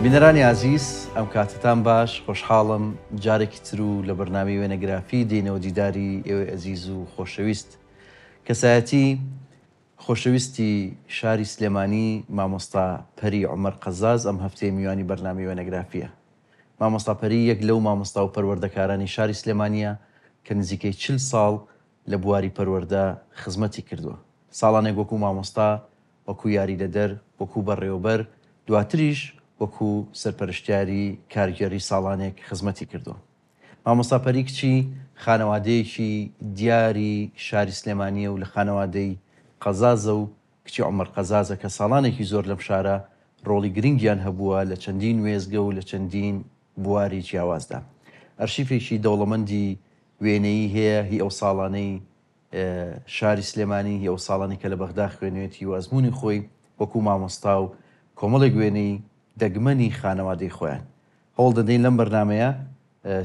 بینەرانی عزیز ئەم کاتتان باش خۆشحاڵم جارێکی تر و لە بەرنامەی وێنەگرافی دێنەوە دیداری ئێوە ئەزیز و خۆشەویست. کەسایەتی خۆشەویستی شاری سلێمانی مامۆستا پەری عومەر قەزاز ئەم هەفتەی میوانی بەرنامەی وێنەگرافیە. مامۆستا پەری یەک لەو مامۆستا و پەروەردەکارانی شاری سلێمانیە کە نزیکەی 40 ساڵ لە بواری پەروەردە خزمەتی کردووە. ساڵانێک وەکو مامۆستا، وەکو یاری لەدەر، وەکو بەڕێوەبەر، دواتریش وەکو سەرپەرشتیاری کارگەری ساڵانێک خزمەتی کردووە. مامۆستا پەری کچی خانەوادەیەکی دیاری شاری سلێمانیە و لە خانەوادەی قەزازە و کچی عومەر قەزازە کە ساڵانێکی زۆر لەم شارە ڕۆڵی گرنگیان هەبووە لە چەندین وێزگە و لە چەندین بواری جیاوازدا. ئەرشیفێکی دەوڵەمەندی وێنەیی هەیە هی ئەو ساڵانەی شاری سلێمانی هی ئەو ساڵانی کە لە بەغدا خوێنوێتی و ئەزمموی خۆی وەکو مامۆستا و کۆمەڵێک وێنەی دەگمەنی خانەوادەی خۆیان. هەوڵ دەدەین لەم بەرنمەیە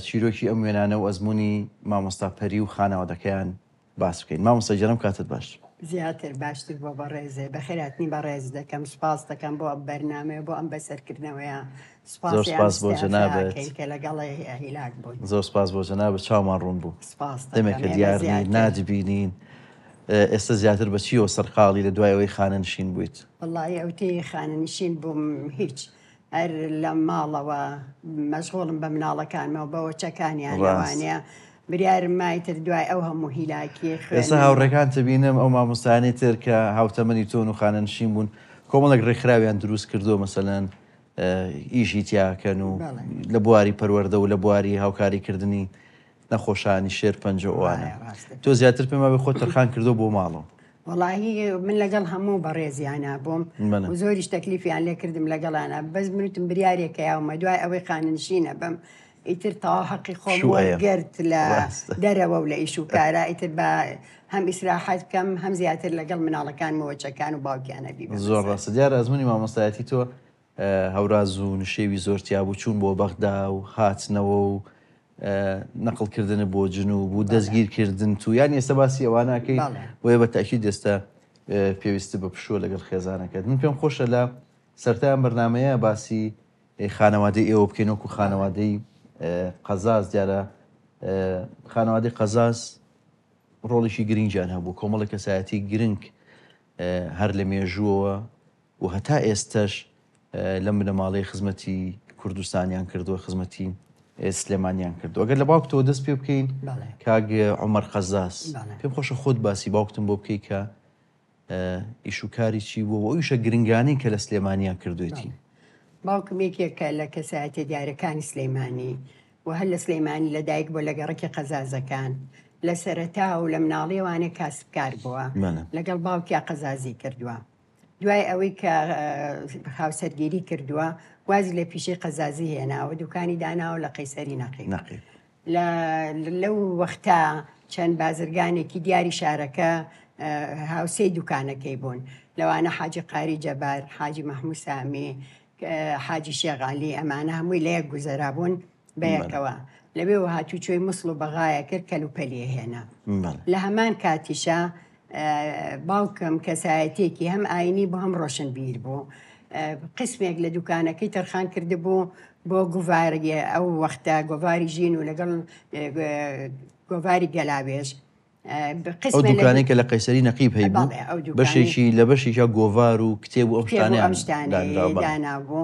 چیرۆکی ئەم وێنانە و ئەزمموی مامۆستا پەری و خانەوادەکەیان باس بکەین. مامۆستا جەرەم کاتت باش. زیاتر باشتر بۆ بەڕێزێ بەخێراتنی بەڕێز دەکەم سپاس دەکەم بۆ بەرنامەیە بۆ ئەم بەسەرکردنەوەیە. زۆر سپاس بۆ جەنابەت کە لەگەڵی هیلاک بوون. زۆر سپاس بۆ جەنابەت چاومان ڕوون بوو. دەمێکە دیارنی نادبینین. ئێستا زیاتر بە چیەوە سەرقاڵی لە دوای ئەوەی خانەنشین بوویت؟ وەڵی ئەوتەی خانەنشین بووم هیچ هەر لە ماڵەوە مەشغوڵم بە مناڵەکانمەوە بەوە چەکانیان لەوانەیە بریارم مایتر دوای ئەو هەموو هیلاکی ئێستا هاوڕێکان تبینم ئەو مامۆستایانەی تر کە هاوتەمەنی تۆن و خانەنشین بوون کۆمەڵێک ڕێکخراویان دروست کردو مەسەلەن ئیشی تیاکەن و لە بواری پەروەردە و لە بواری هاوکاریکردنی نەخۆشانی شێر پەنجەوانە. تۆ زیاتر پێم وابێ خۆت تەرخان کردو بۆ ماڵەوە. وەڵاهی من لەگەڵ هەموو بەڕێزیانە بووم و زۆریش تەکلیفیان لێ کردم لەگەڵانە بەس منوتم بریارێکە یاومە دوای ئەوەی خانەنشینە بەم ئیتر تاوا حەقی خۆم وەرگرت لە دەرەوە و لە ئیش و کارە ئیتر بە هەم ئیسراحەت بکەم هەم زیاتر لەگەڵ مناڵەکانمەوە چەکان و باوکیانە بی. زۆر ڕاستە دیارە ئەزمموی مامۆستایەتی تۆ هەوراز و نشێوی زۆرتیا بوو چوون بۆ بەغدا و هاتنەوە و نەقڵکردنە بۆ جنوب و دەستگیرکردن تو یان ئێستا باسی ئەوانەکەی بۆیە بە تاکید ئێستا پێویستە بە پشووە لەگەڵ خێزانەکەت. من پێم خۆشە لە سەرتایان بەرنمەیە باسی خانەوادەی ئێوە بکەین وەکو خانەوادەی قەزاز. دیارە خانەوادەی قەزاز ڕۆڵێکی گرنگیان هەبوو کۆمەڵی کەسایەتی گرنگ هەر لە مێژووەوە و هەتا ئێستش لەم بنەماڵەی خزمەتی کوردستانیان کردووە خزمەتی سلێمانیان کردو. ئەگەر لە باوکتەوە دەست پێ بکەین کاگ عومەر قەزاز پێم خۆشە خۆت باسی باوکتم بۆ بکەی کە ئیشوکاری چی بوو و ئیشە گرنگانی کە لە سلێمانیان کردوێتی. باوکم یەکێکە لە کەسایەتی دیارەکانی سلێمانی و هەر لە سلێمانی لە دایک بۆ لە گەڕێکی قەزازەکان لە سەرەتا و لە مناڵێوانێ کاسبکار بووە لەگەڵ باوکیا قەزازی کردووە. دوای ئەوەی کە هاوسەرگیری کردووە وازی لە پیشەی قەزازی هێناوە دوکانی داناوە لە قەیسەری نەقی. لەو وەختە چەند بازرگانێکی دیاری شارەکە هاوسەی دوکانەکەی بوون لەوانە حاجی قاری جەبار، حاجی مەحموود سامی، حاجی شێغالی ئەمانە هەمووی لە یەک گوزەرا بوون بەیەکەوە. لەبێ و هاتوچۆی مسڵ و بەغایە کرد کەلوپەلیە هێنا. لە هەمان کاتیشە باوکم کەسایەتێکی هەم ئاینی بۆ هەم ڕۆشنبیر بوو. قسمێک لە دوکانەکەی تەرخان کرده بوو بۆ گوڤاریە ئەو وەختە گۆڤاری ژین و لەگەڵ گۆڤاری گەلاوێژ. ئەو دوکانێک کە لە قەیسەری نەقیب هەی بوو بەشێکی لە بەشێکە گۆڤار و کتێب و ئەم شتانەیان دانابوو.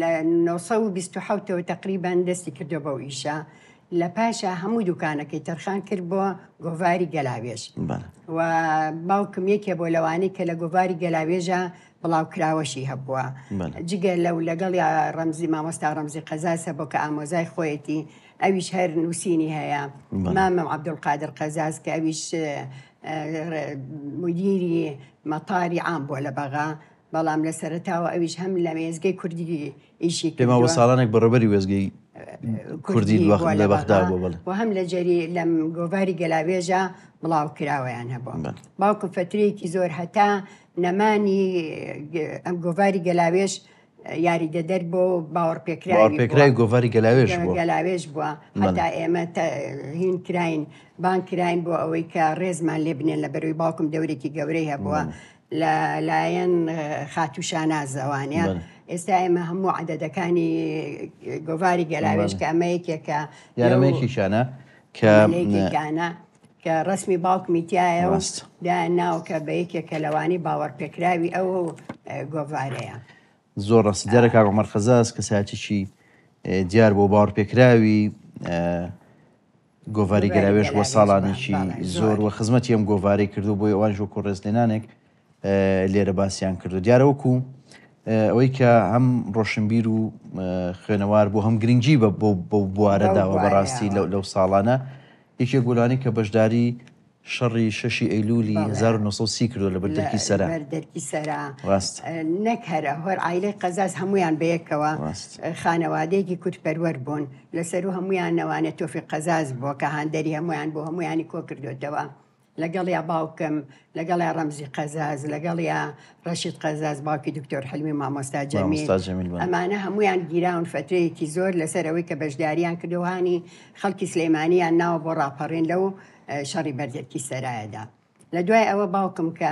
لە 1920ەوە تقریبان دەستی کردو بەو ئیشە. لە پاشە هەموو دوکانەکەی تەرخان کرد بۆ گۆڤاری گەلاوێژ و باوکم یەکێ بۆ لەوانەی کە لە گۆڤاری گەلاوێژە بڵاوکراوەشی هەبووە. جگە لەو لەگەڵ ڕەمزی مامۆستا ڕەمزی قەزازە بۆ کە ئامۆزای خۆیەتی ئەویش هەر نووسینی هەیە. مامەم عەبدولقادر قەزاز کە ئەویش مدیری مەتاری عام بووە لە بەغا بەڵام لە سەرەتاوە ئەویش هەم لە وێزگەی کوردی ئیشی پێماوە ساڵانێک بەڕێبەری وێزگەی کوردی لە بەغدا بوو و هەم لە جەری لەم گۆڤاری گەلاوێژە بڵاو کراوەیان هەبووە. باوکم فترەیەکی زۆر هەتا نەمانی ئەم گۆڤاری گەلاوێژ یاری دەدەر بۆ باوەڕپێکرای گۆڤاری گەلاوێژ بووە هەتا ئێمە هین کراین بان کراین بۆ ئەوەی کە ڕێزمان لێ بنێن لە بەروی باوکم دەورێکی گەورەی هەبووە لە لایەن خاتوو شاناز ئەوانەیە ئێستا ئێمە هەموو عەدەدەکانی گۆڤاری گەلاوێش کە ئەمەیەکێکە یارەمەیەکیشانە کەانە کە ڕسمی باوکمی تایە و ناو کە بە یەکێکە لەوانی باوەڕپێکراوی ئەو گۆڤارەیە. زۆر ڕاستی دیارە کاک عومەر خەزاز کەسایەتێکی دیار بۆ باوەڕپێکراوی گۆڤاری گەلاوێش بۆ ساڵانێکی زۆر و خزمەتی ئەم گۆڤارەی کردو بۆی ئەوان ژۆ کۆڕێزلێنانێک لێرە باسییان کردو. دیارە وەکو ئەوەی کە هەم ڕۆشنبیر و خوێنەوار بوو هەم گرنگجی بە بوارە داوە بەڕاستی لەو ساڵانە یەکێک گوڵانی کە بەشداری شەڕی 6 ئەیلولی 1930 کردو لە بەردەرکی سەرا نەک هەرە هۆر عایلەی قەزاز هەمویان بەیەکەوە خانەوادەیەکی کورتپەروەر بوون لەسەر و هەمویان نەوانێت تۆفی قەزاز بووە کە هاندەری هەمویان بۆ هەمویانی کۆ کردوێتەوە لەگەڵیا باوکم لەگەڵیا ڕەمزی قەزاز لەگەڵیا ڕەشید قەزاز باوکی دکتۆر حلمی مامۆستا جەمیل ئەمانە هەمویان گیراون فترەیەکی زۆر لەسەر ئەوەی کە بەشداریان کردوهانی خەڵکی سلەیمانیان ناوە بۆ ڕاپەڕین لەو شەڕی بەردەرکی سەرایەدا. لە دوای ئەوە باوکم کە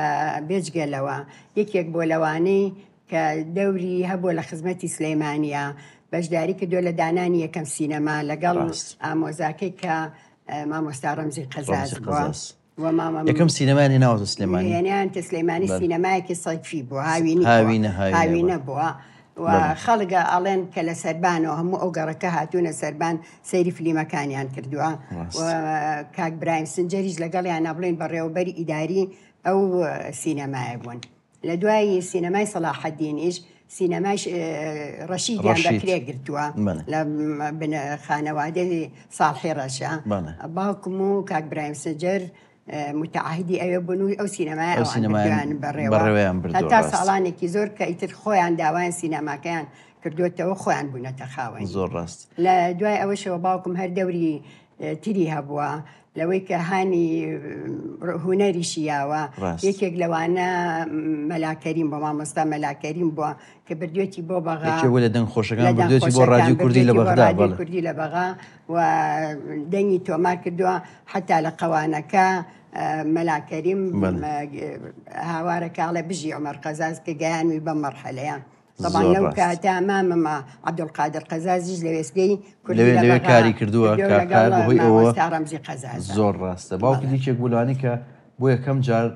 بێجگەلەوە یەکێک بۆ لەوانەی کە دەوری هەبووە لە خزمەتی سلەیمانیە بەشداری کردو لە دانانی یەکەم سینەما لەگەڵ ئامۆزاکەی کە مامۆستا ڕەمزی قەزاز بووە یەکەم سینەمانی ناوە سلێمانی یانیان سلێمانی سینەمایەکی سەیفی بووە هاوینە بووە و خەڵگە ئەڵێن کە لە سەربانەوە هەموو ئەو گەڕەکە هاتوونە سەربان سەیری فلیمەکانیان کردووە کاک برایم سنجەریش لەگەڵیان نەبڵێن بە ڕێوەبەری ئیداری ئەو سینەمایە بوون. لە دوای سینەمای سەلاحەدینیش سینەماش ڕەشیدیان بەکرێ گرتووە لە خانەوادەی ساڵحی ڕەشە باوکم و کاک برایم سنجەر متعاهدی ئەوێ بوونوی ئەو سینەمای ئەوان بەڕێوەیان تا ساڵانێکی زۆر کە ئیتر خۆیان داوایان سینەماکەیان کردوێتەوە خۆیان بوونەتە خاوەن. زۆر ڕاست. لە دوای ئەوەشەوە باوکم هەر دەوری تری هەبووە لەوەی کە هانی هونەریشی یاوە یەکێک لەوانە مەلاکەریم بۆ مامۆستا مەلاکەریم بووە کە بردوێتی بۆ بەغا لە دەنگ خۆشەکان بردوێتی بۆ ڕادیۆ کوردی لە بەغدا کوردی لە بەغا و دەنگی تۆمار کردووە حتا لە قەوانەکە مەلاکەریم هاوارەکاڵە بژی عومەر قەزاز کە گەیانوی بە مەرحەلەیە. طبعا لەو کاتە مامەمە عەبدولقادر قەزازیش لە وێستگەی کوردی لەوێ کاری کردووە کار بەهۆی ئەوە ڕەمزی قەزاز. زۆر ڕاستە. باوکی دیکێک گوڵانی کە بۆ یەکەم جار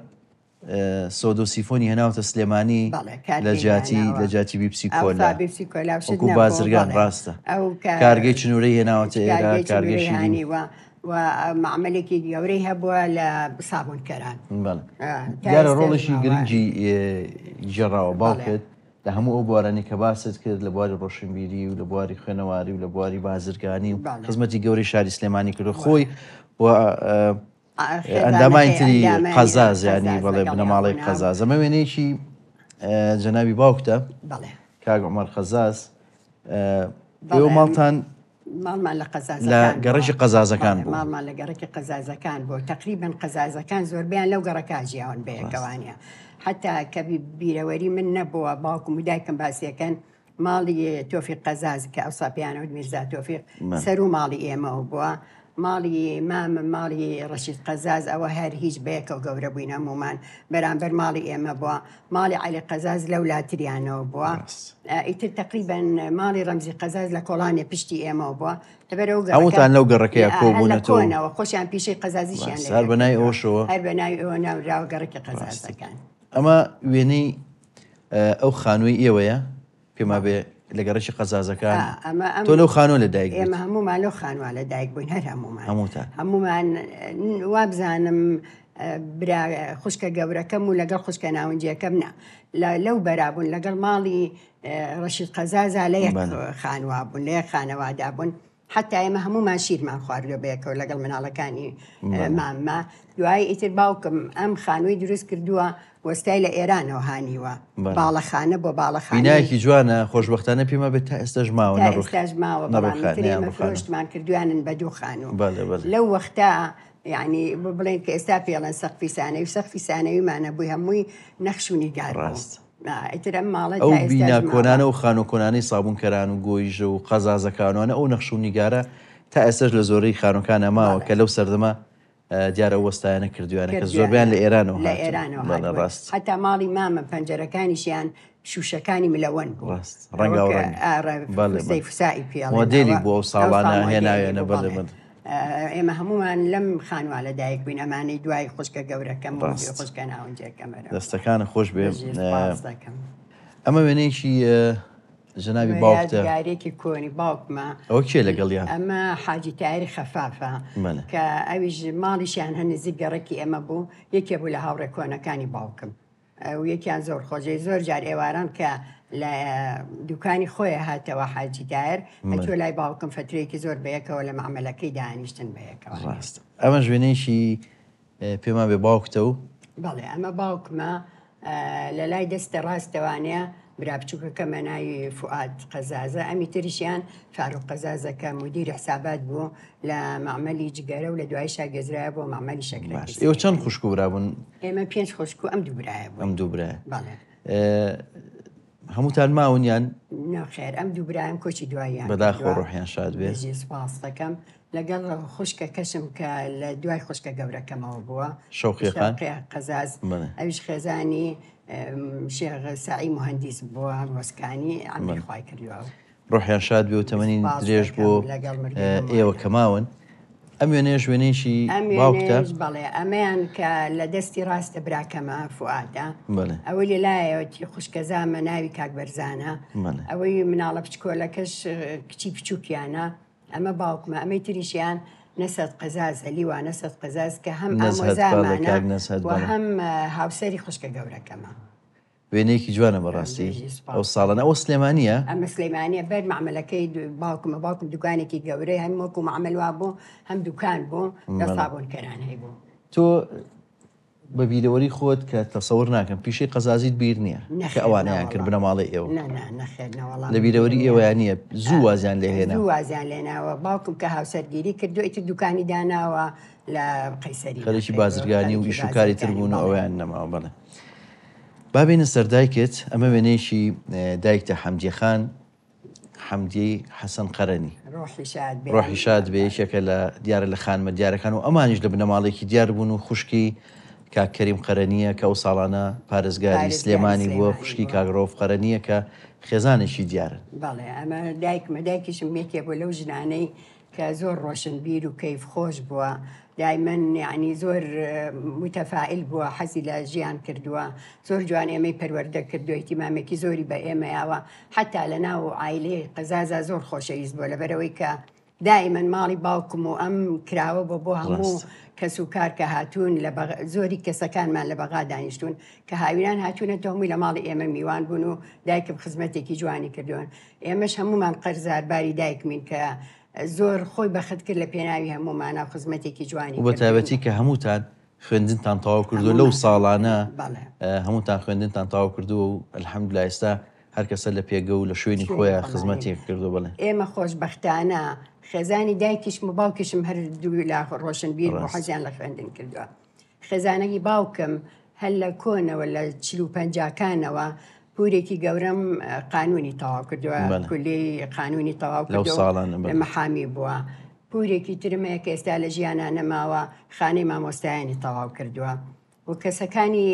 سۆدۆسیفۆنی هێناوتە سلێمانی لە جیاتی بیبسی کۆلا وەکو بازرگان ڕاستە کارگەی چنوورەی هێناوەتە ئێرە کارگەشی و معاملێکی گەورەی هەبووە لە سابوونکەران. دیارە ڕۆڵێکی گرنگی جێڕاوە باوکت لە هەموو ئەو بوارانی کە باست کرد لە بواری ڕۆشنبیری و لە بواری خوێنەواری و لە بواری بازرگانی و خزمەتی گەورەی شاری سلێمانی کردو خۆی و ئەندامانی تری قەزاز ینی بەڵێ بنەماڵی قەزاز. ئەمە وێنەیەکی جەنابی باوکتە کاک عومەر خەزاز ئێوە ماڵتان ماڵمان لە لە گەڕەکی قەزازەکان بوو. ماڵمان لە گەڕێکی قەزازەکان بوو تقریبا قەزازەکان زۆربیان لەو گەڕەکە ژیاون بەیەکەوانە حتا کە بیرەوەری من نەبووە باوکم و دایکم باسیەکەن ماڵی تۆفیق قەزاز کە ئەو ساپیانەوە میرزا تۆفیق سەر و ماڵی ئێمەوە بووە ماڵی مامم ماڵی ڕەشید قەزاز ئەوە هەر هیچ بەیەکە و گەورە بووین هەمومان بەرامبەر ماڵی ئێمە بووە ماڵی عەلی قەزاز لەو لاتریانەوە بووە ئیتر تقریبا ماڵی ڕەمزی قەزاز لە کۆڵانێ پشتی ئێمەوە بووە هەمووتان لەو گەڕەکەیە کۆبوونەوە خۆشیان پیشەی قەزازیشیان هەر بەنای ئەوشەوە هەر بەناوی ئەوە ناوراوە گەڕێکی قەزازەکان. ئەمە وێنەی ئەو خانووی ئێوەیە پێما بێ لە گەڕەکی قەزازەکان تۆ لەو خانووە لە دایک ئێمە هەمومان لەو خانووە لە دایک بووین هەر هەمومان وابزانم برا خوشکە گەورەکەم و لەگەڵ خوشکە ناونجیەکەم لەو بەرابوون لەگەڵ ماڵی ڕەشید قەزازە لە یەک خانووا بوون لە یەک خانەوادا بوون حتا ئێمە هەموومان شیرمان خواردوە بەیەکەوە لەگەڵ مناڵەکانی مامە. دوای ئیتر باوکم ئەم خانووی دروست کردووە وەستای لە ئێرانەوە هانیوە باڵەخانە بۆ باڵەخانە بینایەکی جوانە خۆشبەختانە پێمە بێت تا ئێستاش ماوە نەڕۆشتمان کردویانن بە دوو خانوو لەو وەختە یعنی بڵێن کە ئێستا پێڵەن سەقفی سانەوی سەقفی سانەویمانە بووی هەمووی نەخش و نیگار ئەو بینا کۆنانە و خانوکۆنانی سابوونکەران و گۆیژە و قەزازەکانوانە ئەو نەخش و نیگارە تا ئێستاش لە زۆرەی خانووکانە ماوە کە لەو سەردەما دیارە وەستایانە کردویانە کە زۆربیان لە ئێرانەوە ڕاست حتا ماڵی مامە پەنجەرەکانیشیان شوشەکانی ملەوەن بوو ڕەنگا فسایی پێڵ مۆدێلی بووە و ساڵانە هێناوێنە بەڵێ ئێمە هەمومان لەم خانووا لە دایک بووین ئەمانەی دوای خوشکە گەورەکەم خوشکە ناونجەکەمەرە دەستەکانە خۆش بێ ئەمە وێنەیەکی ژنابی باوکتەیارێکی کۆنی باوکمە ئەو کێ لەگەڵیان ئەمە حاجی تایری خەفافە کە ئەویش ماڵیشیان هەر نزیک گەڕێکی ئێمە بوو یەکێ بوو لە هاوڕێ کۆنەکانی باوکم و یەکیان زۆر خۆشەی زۆر جار ئێواران کە لە دوکانی خۆیە هاتەوە حاجی تایر هەتووە لای باوکم فترەیەکی زۆر بەیەکەوە لە معاملەکەی دانیشتن بەیەکەوە ڕاست ئەمە ژوێنەیەکی پێما بێ باوکتە و بەڵێ ئەمە باوکمە لە لای دەستە ڕاستەوانەیە برا بچووکەکەمە ناوی فوعاد قەزازە ئەمی تریشیان فاروق قەزازەکە مدیری حسابات بوو لە معمەلی جگەرە و لە دوای شاگەزرایە بۆ معمەلی شەکرە ئێوە چەند خوشک برابوون ئێمە 5 خوشک و ئەم دووبرایە بوو ئەم دووبرایە بەڵێ هەمووتان ماونیان ناخێر ئەم دووبرایم کۆچی دواییان بەداخۆ ڕۆحیان شاد بێ سپاس دەکەم لەگەڵ خوشکە کەشم کە لە دوای خوشکە گەورەکەمەوە بووە شەوقیەکان قەزاز ئەویش خێزانی شێخ ساعی مهندس بووە وەسکانی ئەمی خوای کردووە ڕۆحیان شاد بێ و تەمەنی درێژ بۆ ئێوە کەماون ئەم وێنەیە وێنەیەکی باوکتە بەڵێ ئەمەیان کە لە دەستی ڕاستە براکەمە فوعادە ئەوەی لەلایەوەتی خوشکەزامە ناوی کاک بەرزانە ئەوەی مناڵە بچکۆلەکەش کچی بچووکیانە ئەمە باوکمە ئەمەی تریشیان نەسەد قەزاز هەلیوان نەسەد قەزاز کە هەم ئامۆزامانە و هەم هاوسەری خوشکە گەورەکەمە وێنەیەکی جوانە بەڕاستی ئەو ساڵانە ئەو سلێمانیە ئەمە سلێمانیە بەر معاملەکەی باوکمە باوکم دوکانێکی گەورەی هەم وەکو معاملوا بوو هەم دوکان بوو لە سابۆنکەران هەیبوو تۆ بە بیرەوەری خۆت کە تەسەور ناکەم پیشەی قەزازیت بیر نییە کە ئەوانەیان کرد بنە ماڵی ئێوە لە بیرەوەری ئێوەیان نییە زوو وازیان لێ هێنا وازیان لێناوە باوکم کە هاوسەرگیری کردو ئیتر دوکانی داناوە لە قەیسەری خەڵکی بازرگانی و ئیش و کاری تر بوون و ئەویان نەماوە بەڵێ بابێنە سەر دایکت ئەمە وێنەیەکی دایکتە حەمدیە خان حەمدیەی حەسەن قەرەنی ڕۆحی شاد بێ یەکێکە لە دیارە لە خانمە دیارەکان و ئەمانیش لە بنەماڵێکی دیار بوون و خوشکی کاک کەریم قەرەنیە کە ئەو ساڵانە پارێزگاری سلێمانی بووە خوشکی کاگڕۆف قەرەنیە کە خێزانێکی دیارن بەڵێ ئەمە دایکمە دایکیشم یەکێ بوو لەو ژنانەی کە زۆر ڕۆشنبیر و کەیف خۆش بووە دایمەن یعنی زۆر متەفائل بووە حەزی لە ژیان کردووە زۆر جوان ئێمەی پەروەردە کردو ئیتیمامێکی زۆری بە ئێمەیاوە حتا لە ناو عایلەی قەزازە زۆر خۆشەویست بووە لەبەرەوەی کە دائیمەن ماڵی باوکم و ئەم کراوە بۆ هەموو کەس و کار کە هاتوون زۆری کەسەکانمان لە بەغا دانیشتون کە هاوینان هاتوونە تۆمی لە ماڵی ئێمە میوان بوون و دایکم خزمەتێکی جوانی کردوون ئێمەش هەمومان قەرزارباری دایکمین کە زۆر خۆی بەخت کرد لە پێناوی هەمومانە خزمەتێکی جوانی بە تایبەتی کە هەمووتان خوێندنتان تەواو کردو لەو ساڵانە هەمووتان خوێندنتان تەواو کردو و ئەلحەمدولیلا ئێستا هەر کەسە لە پێگە و لە شوێنی خۆیان خزمەتێک کردو بڵێ ئێمە خۆشبەختانە خێزانی دایکیشم و باوکیشم هەردوو لا ڕۆشنبیر بۆ حەزیان لە خوێندن کردووە خێزانەی باوکم هەر لە کۆنەوە لە 45کانەوە پورێکی گەورەم قانونی تەواو کردووە کولی قانونی تەواو کردو مەحامی بووە پورێکی ترمەیە کە ئێستا لە ژیانە نەماوە خانەی مامۆستایانی تەواو کردووە و کەسەکانی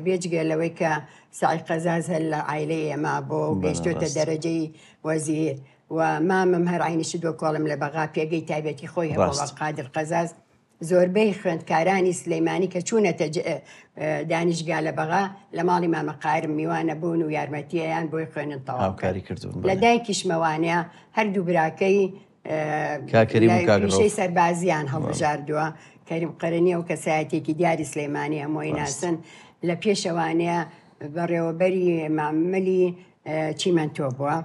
بێجگە لەوەی کە سعی قەزاز هەر لە عایلەی ئێمە بۆ گەیشتۆتە دەرەجەی وەزیر و مامم هەر عینیشت وە کۆڵم لە بەغا پێگەی تایبەتی خۆی هەبووە قادر قەزاز زۆربەی خوێندکارانی سلەیمانی کە چوونەتە دانیشگا لە بەغا لە ماڵی مامەقارم میوانە بوون و یارمەتیەیان بۆی خوێنن تەواوکاری کردوون لە دایکیشمەوانەیە هەردوو براکەی پیشەی سەربازیان هەڵبژاردووە کەریم قەرەنیە و کەسایەتێکی دیاری سلەیمانی هەمووی ناسن لە پێشەوانەیە بەڕێوەبەری معاملی چیمەنتۆ بووە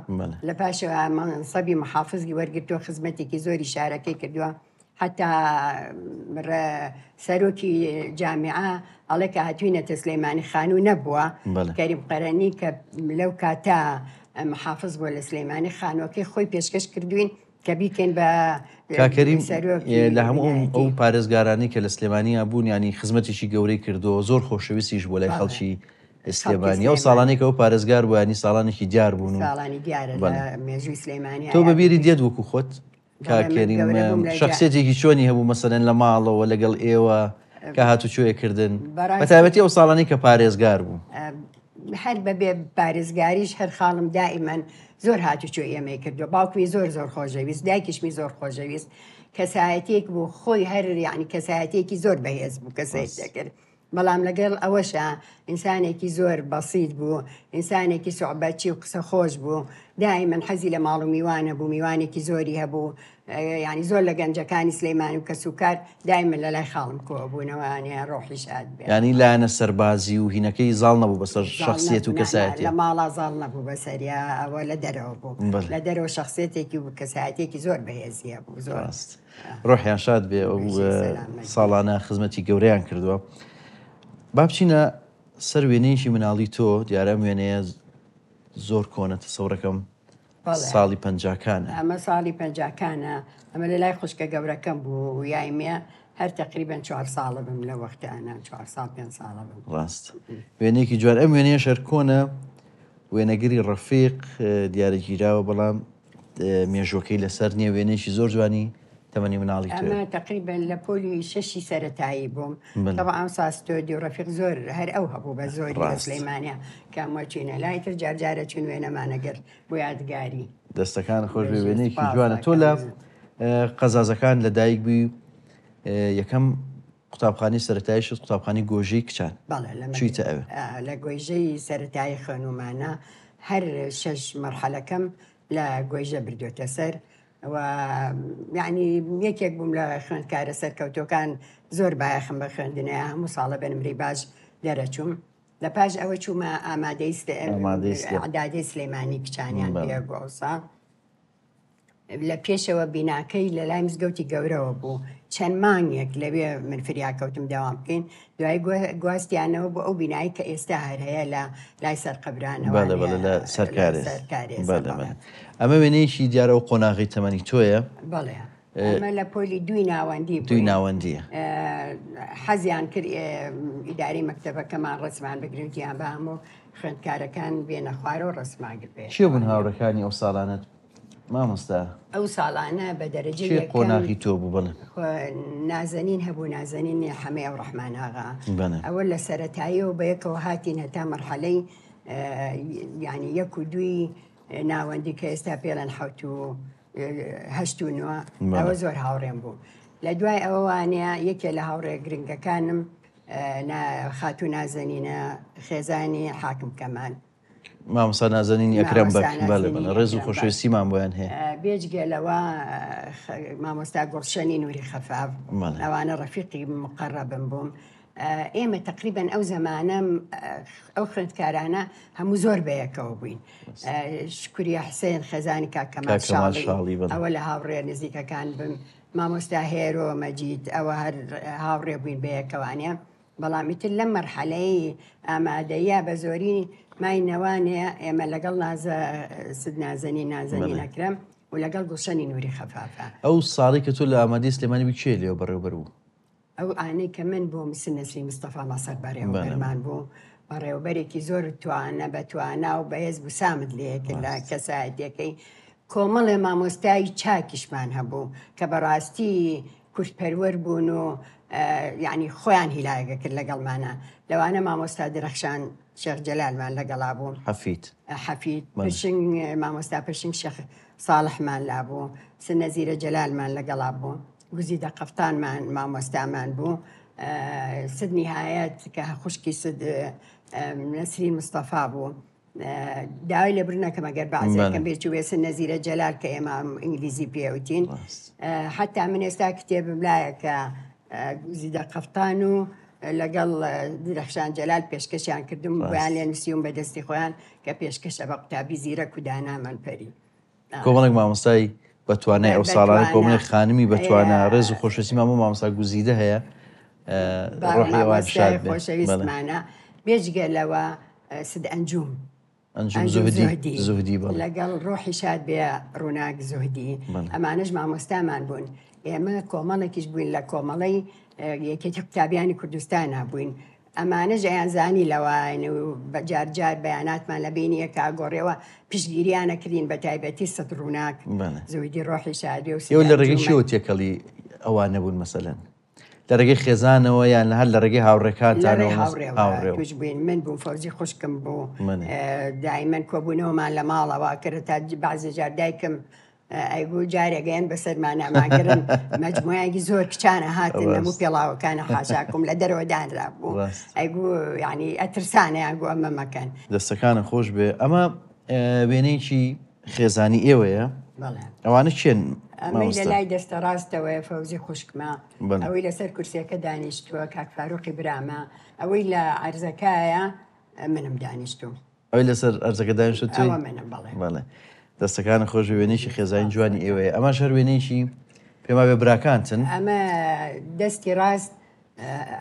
لە پاشەوە مەنسەبی محافزی وەرگرتووە خزمەتێکی زۆری شارەکەی کردووە حتا سەرۆکی جامیعە ئەڵێ کە هاتووینەتە سلەیمانی خانوو نەبووە کەریم قەرەنی کە لەو کاتا محافز بووە لە سلەیمانی خانووەکەی خۆی پێشکەش کردوین کە بیکەین بە کاکەریم لە هەموو ئەو پارێزگارانی کە لە سلێمانیا بوون ینی خزمەتێکی گەورەی کردو زۆر خۆشەویستیش بۆ لای خەڵکی سلێمانی ئەو ساڵانێک ئەو پارێزگار بوو ینی ساڵانێکی دیار بوون مێژووی سلەیمانی تۆ بەبیری دێت وەکو خۆت کاکەریم شخصێتێکی چۆنی هەبوو مەسەلەن لە ماڵەوە لەگەڵ ئێوە کە هاتوچۆیەکردن بە تایبەتی ئەو ساڵانی کە پارێزگار بوو هەر بەبێ پارێزگاریش هەر خاڵم دائیمەن زۆر هاتوچۆ ئێمەی کردو باوکمی زۆر خۆشەویست دایکیشمی زۆر خۆشەویست کەسایەتێک بوو خۆی هەر یعنی کەسایەتێکی زۆر بەهێز بوو کەسێک دەکرد بەڵام لەگەڵ ئەوەشە ئینسانێکی زۆر بەسیط بوو ئینسانێکی سوعبەتی و قسە خۆش بوو دائیمەن حەزی لە ماڵ و میوانە بوو میوانێکی زۆری هەبوو یعنی زۆر لە گەنجەکانی سلەیمانی و کەسوکار دائیمەن لە لای خاڵم کۆبوونەوەیانە ڕۆحی شاد بێ ینی لایەنە سەربازی و هینەکەی زاڵ نەبوو بەسەر شخصیت و کەسایەتی لە ماڵا زاڵ نەبوو بەسەریا ئەوە لە دەرەوە بوو لە دەرەوە شخصیتێکی و کەسایەتێکی زۆر بەهێزیە بوو زۆر ڕۆحیان شاد بێ ئەو ساڵانە خزمەتی گەورەیان کردووە با بچینە سەر وێنەیەکی مناڵی تۆ دیارە وێنەیە زۆر کۆنە تەسەورەکەم ساڵی پەنجاکانە ئەمە ساڵی پەنجاکانە ئەمە لە لای خوشکە گەورەکەم بوو و یایمێ هەر تقریبا 4 ساڵە بم لە وەختانە 4 ساڵ 5 ساڵە بم ڕاست وێنەیەکی جوان ئەم وێنەیە شەر کۆنە وێنەگری ڕەفیق دیارەگیراوە بەڵام مێژوەکەی لەسەر نییە وێنێکی زۆر جوانی تەمەنی مناڵی ئەمە تقریبا لە پۆلی 6 سەرەتایی بووم طبعا ئەم ساستۆدی و ڕەفیق زۆر هەر ئەو هەبوو بە زۆری لە سلەیمانیا کاموە چینە لایتر جارجارە چون وێنەمانەگەر بۆ یادگاری دەستەکان خۆش وێنەیەکی جوانە تۆ لە قەزازەکان لە دایک بووی یەکەم قوتابخانەی سەرەتایی شت قوتابخانەی گۆژەی کچان چیتە ئەوێ لە گۆیژەی سەرەتایی خوێنومانە هەر 6 مەرحەلەکەم لە گۆیژە بردوێتە سەر و یعنی یەکێک بووم لە خوێندکارە سەرکەوتۆکان زۆر بایەخم بە خوێندنەیە هەموو ساڵە بەنمرەی باش دەرەچووم لە پاش ئەوە چوومە ئامادەی سلەیمانی کچانیان پێگۆسا لە پێشەوە بیناکەی لە لای مزگەوتی گەورەوە بوو چەند مانگێک لەوێ من فریاکەوتم داوام بکەین دوای گواستیانەوە بۆ ئەو بینایی کە ئێستا هەر هەیە لە لای سەرقەبرانەوە لە سەرکارێ ئەمە وێنەیەکی دیارە و قۆناغی تەمەنی تۆیە بەڵێ ئەمە لە پۆلی دوی ناوەندیە حەزیان کرد ئیداری مەکتەبەکەمان ڕسمان بگرنتیان بە هەموو خوێندکارەکان بێنە خوارە و ڕسماگر بێ چی بوون هاوڕەکانی ئەو ساڵانت مامۆستا ئەو ساڵانە بە دەرەجە قۆناغی تۆ بوو بڵێ نازەنین هەبوو نازەنینی هەمەی ئەو ڕەحماناغا ئەوە لە سەرەتاییەوە بە یەکەوە هاتین هەتا مەرحەلەی یعنی 1 و 2 ناوەندی کە ئێستا پێڵەن 7 و 8 و 9 ئەوە زۆر هاوڕێم بوو لە دوای ئەوەوانەیە یەکێ لە هاوڕێ گرنگەکانم خاتوو نازەنینە خێزانی حاکم کەمان مامۆستا نازەنینی ئەکرەم بەڵێ ڕێز و خۆشەویستیمان بۆیان هەیە بێجگەلەوە مامۆستا گوڵشەنی نووری خەفاف ئەوانە ڕەفیقی مقەڕەبم بووم ئێمە تقریبا ئەو زەمانە ئەو خوێندکارانە هەموو زۆر بەیەکەوە بووین شکوریە حسێن خێزانی کاکەمال شاڵی ئەوە لە هاوڕێ نزیکەکان بم مامۆستا هێرۆ مەجید ئەوە هەر هاوڕێ بووین بەیەکەوانێ بەڵام ئیتر لەم مەرحەلەی ئامادەیە بە زۆری ماینەوانەیە ئێمە لەگەڵ نازەنی نەکرم و لەگەڵ گوڵشەنی نووری خەفافە ئەو ساڵی کە تۆ لە ئامادەی سلێمانی بچێ لێەوە بەڕێوەبەر بوو ئەو ئانەی کە من بۆ نەسری مستەفا مەسەر بەڕێوەبەرمان بوو بەڕێوەبەرێکی زۆر توانە بەتوانە و بەهێز بوو سامت لێکرد لە کەسایەتەکەی کۆمەڵێ مامۆستای چاکیشمان هەبوو کە بەڕاستی کورتپەروەر بوون و یعنی خۆیان هیلایەکە کرد لەگەڵمانە لەوانە مامۆستا درەخشان شێخ جەلالمان لەگەڵا بوو حەفید پشنگ مامۆستا پشنگ شێخ ساڵحمان لابوو سنەزیرە جەلالمان لەگەڵا بوو گوزیدە قەفتانمان مامۆستامان بوو سد نهایەت کە خوشکی سد نەسرین مستەفا بوو داوای لە برنەکەم ئەگەر بەعزەکەم بێت وێسن نەزیرە جەلال کە ئێمە ئینگلیزی پێوتین حتا من ئێستا کتێبم لایە کە گوزیدە قەفتان و لەگەڵ درەخشان جەلال پێشکەشیان کردم بۆیان لێ نووسیوم بە دەستی خۆیان کە پێشکەشە بە قوتابی زیرەک و دانامان پەری کۆمەڵێک مامۆستای بەتوانای ئەو ساڵانە کۆمەڵی خانمی بەتوانە ڕێز و خۆشەویستی مامۆ مامۆستا گوزیدە هەیە خۆشەویستمانە بێجگە لەوە سد ئەنجوم زوهدی لەگەڵ ڕۆحی شاد بێ ڕووناک زوهدی ئەمانەش مامۆستامان بوون ئێمە کۆمەڵێکیش بووین لە کۆمەڵی یەکێتی قوتابیانی کوردستانە بووین ئەمانەش ئەیانزانی لەوانە و بەجارجار بەیاناتمان لە بینیەکە گۆڕێەوە پشتگیریانەکردین بە تایبەتی سەد ڕووناک زوهدی ڕۆحی شادی و لە ڕێگەی شێوە تێکەڵی ئەوانە بوون مەسەلەن لە ڕێگەی خێزانەوە یان هەر لە ڕێگەی هاوڕێکانتانەوە هاوڕێ توش بووین من بووم فەوزی خوشکم بوو دایمەن کۆبوونەوەمان لە ماڵەوە کرد تا بەعزێ جار دایکم ئەیگو جارێگەیان بەسەرمانەماگرن مەجموعەیەکی زۆر کچانە هاتن هەموو پێڵاوەکانە حاشاکم لە دەرەوە دانرا بوو ئەیگو یعنی ئەترسانە یانگو ئەمە مەکەن دەستەکانە خۆش بێ ئەمە وێنەیەکی خێزانی ئێوەیە ئەوانە چێن ئەمەی لە لای دەستە ڕاستەوەی فەوزی خوشکمە ئەوەی لەسەر کورسیەکە دانیشتووە کاک فاروقی برامە ئەوەی لە عەرزەکایە منم دانیشتوم ئەوەی لەسەر ئەرزەکە دانیشتووە توی منم بەڵێ دەستەکانە خۆش وێنەیەکی خێزانی جوانی ئێوەیە ئەمە شەر وێنەیەکی پێما بێ براکانتن ئەمە دەستی ڕاست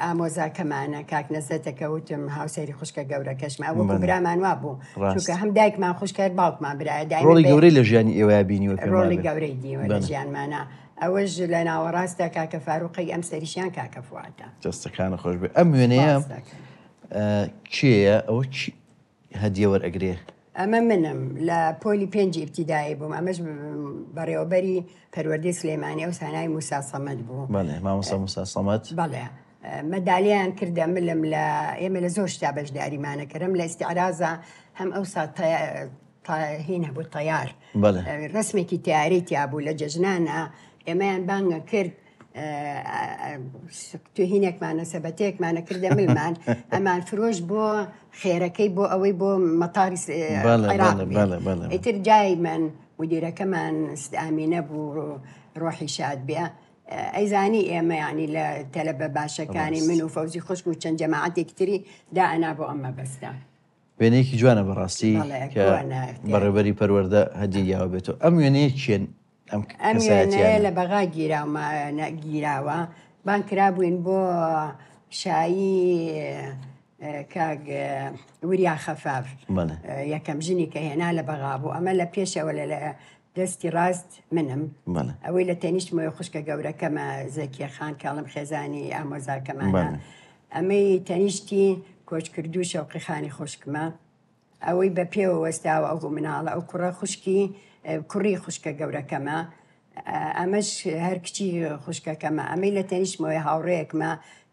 ئامۆزاکەمانە کاک نەزەتەکە وتم هاوسەری خوشکە گەورە کەشمە ئەوە برامان وا بوو چونکە هەم دایکمان خوشکرد باوکمان برایە ڕۆڵی گەورەی لە ژیانی ئێوە بینیوە ڕۆڵی گەورەی دیوە لە ژیانمانە ئەوەش لە ناوەڕاستە کاکە فاروقی ئەم سەریشیان کاکە فواتە دەستەکانە خۆش بێ ئەم وێنەیە کێیە ئەوە هەدیە وەرئەگرێ ئەمە منم لە پۆلی 5 ئیبتیدایی بووم ئەمەش بەڕێوەبەری پەروەردەی سلێمانی ئەو سانای موسا سەمەد بوو مامۆستا موسا سەمەد بەڵێ مەدالیان کردە ملم لە ئێمە لە زۆر شتا بەشداریمانەکەرم لە ئیستیعرازە هەم ئەو هین هەبوو تەیار ڕسمێکی تیاری تیا بوو لە جەژنانە ئێمەیان بانگە کرد توهینێکمانە سەبەتەیەکمانە کردە ملمان ئەمان فرۆش بۆ خێرەکەی بۆ ئەوەی بۆ مەتاری عێراق ئیتر جای من مدیرەکەمان ئامینە بوو ڕۆحی شاد بێ ئەیزانی ئێمە ینی لە تەلەبە باشەکانی من و فەوزی خوشک و چەند جەماعەتێکی تری دائنا بۆ ئەمە بەستە وێنەیەکی جوانە بەڕاستی بەڕێبەری پەروەردە هەدیەوە بێتەوە ئەم وێنەیە چێن ئەم وێنەیە لە بەغا گیراوە بان کرابووین بۆ شایی کاک وریا خەفاف یەکەم ژنی کە هێنا لە بەغا بوو ئەمە لە پێشەوە لە دەستی ڕاست منم ئەوەی لە تەنیشتمەوە خوشکە گەورەکەمە زەکیە خان کاڵم خێزانی ئامۆزاکەمانە ئەمەی تەنیشتی کۆچ کردو شەوقی خانی خوشکمە ئەوەی بە پێوە وەستاوە ئەو مناڵە ئەو کوڕە خوشکی کوڕی خوشکە گەورەکەمە ئەمەش هەر کچی خوشکەکەمە ئەمەی لە تەنیشتمەوەی هاوڕەیەکمە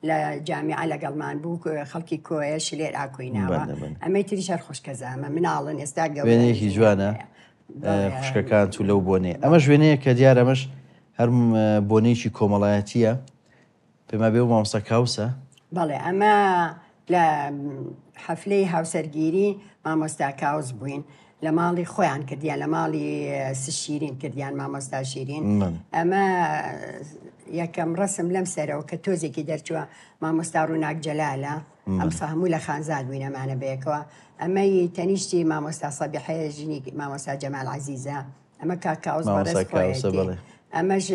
لە جامیعە لەگەڵمان بوو خەڵکی کۆیە شلێر ئاکۆیناوە ئەمەی تریش هەر خوشکە زامە مناڵن ئێستا وێنەیەکی جوانە خوشکەکان و لەو بۆنێ ئەمەش وێنەیە کە دیار ئەمەش هەر بۆنەیەکی کۆمەڵایەتیە پێما بێ و مامۆستا کاوسە بەڵێ ئەمە لە حەفلەی هاوسەرگیری مامۆستا کاوس بووین لە ماڵی خۆیان کردیان لە ماڵی سشیرین کردیان مامۆستا شیرین ئەمە یەکەم ڕسم لەم سەرەوە کە تۆزێکی دەرچووە مامۆستا ڕووناک جەلالە ئەم فەهموو لە خانزاد بووینەمانە بەیەکەوە ئەمەی تەنیشتی مامۆستا سەبیحەیە ژنی مامۆستا جەمال عەزیزە ئەمە کاکاوس بەڕێز خۆیەتی ئەمەش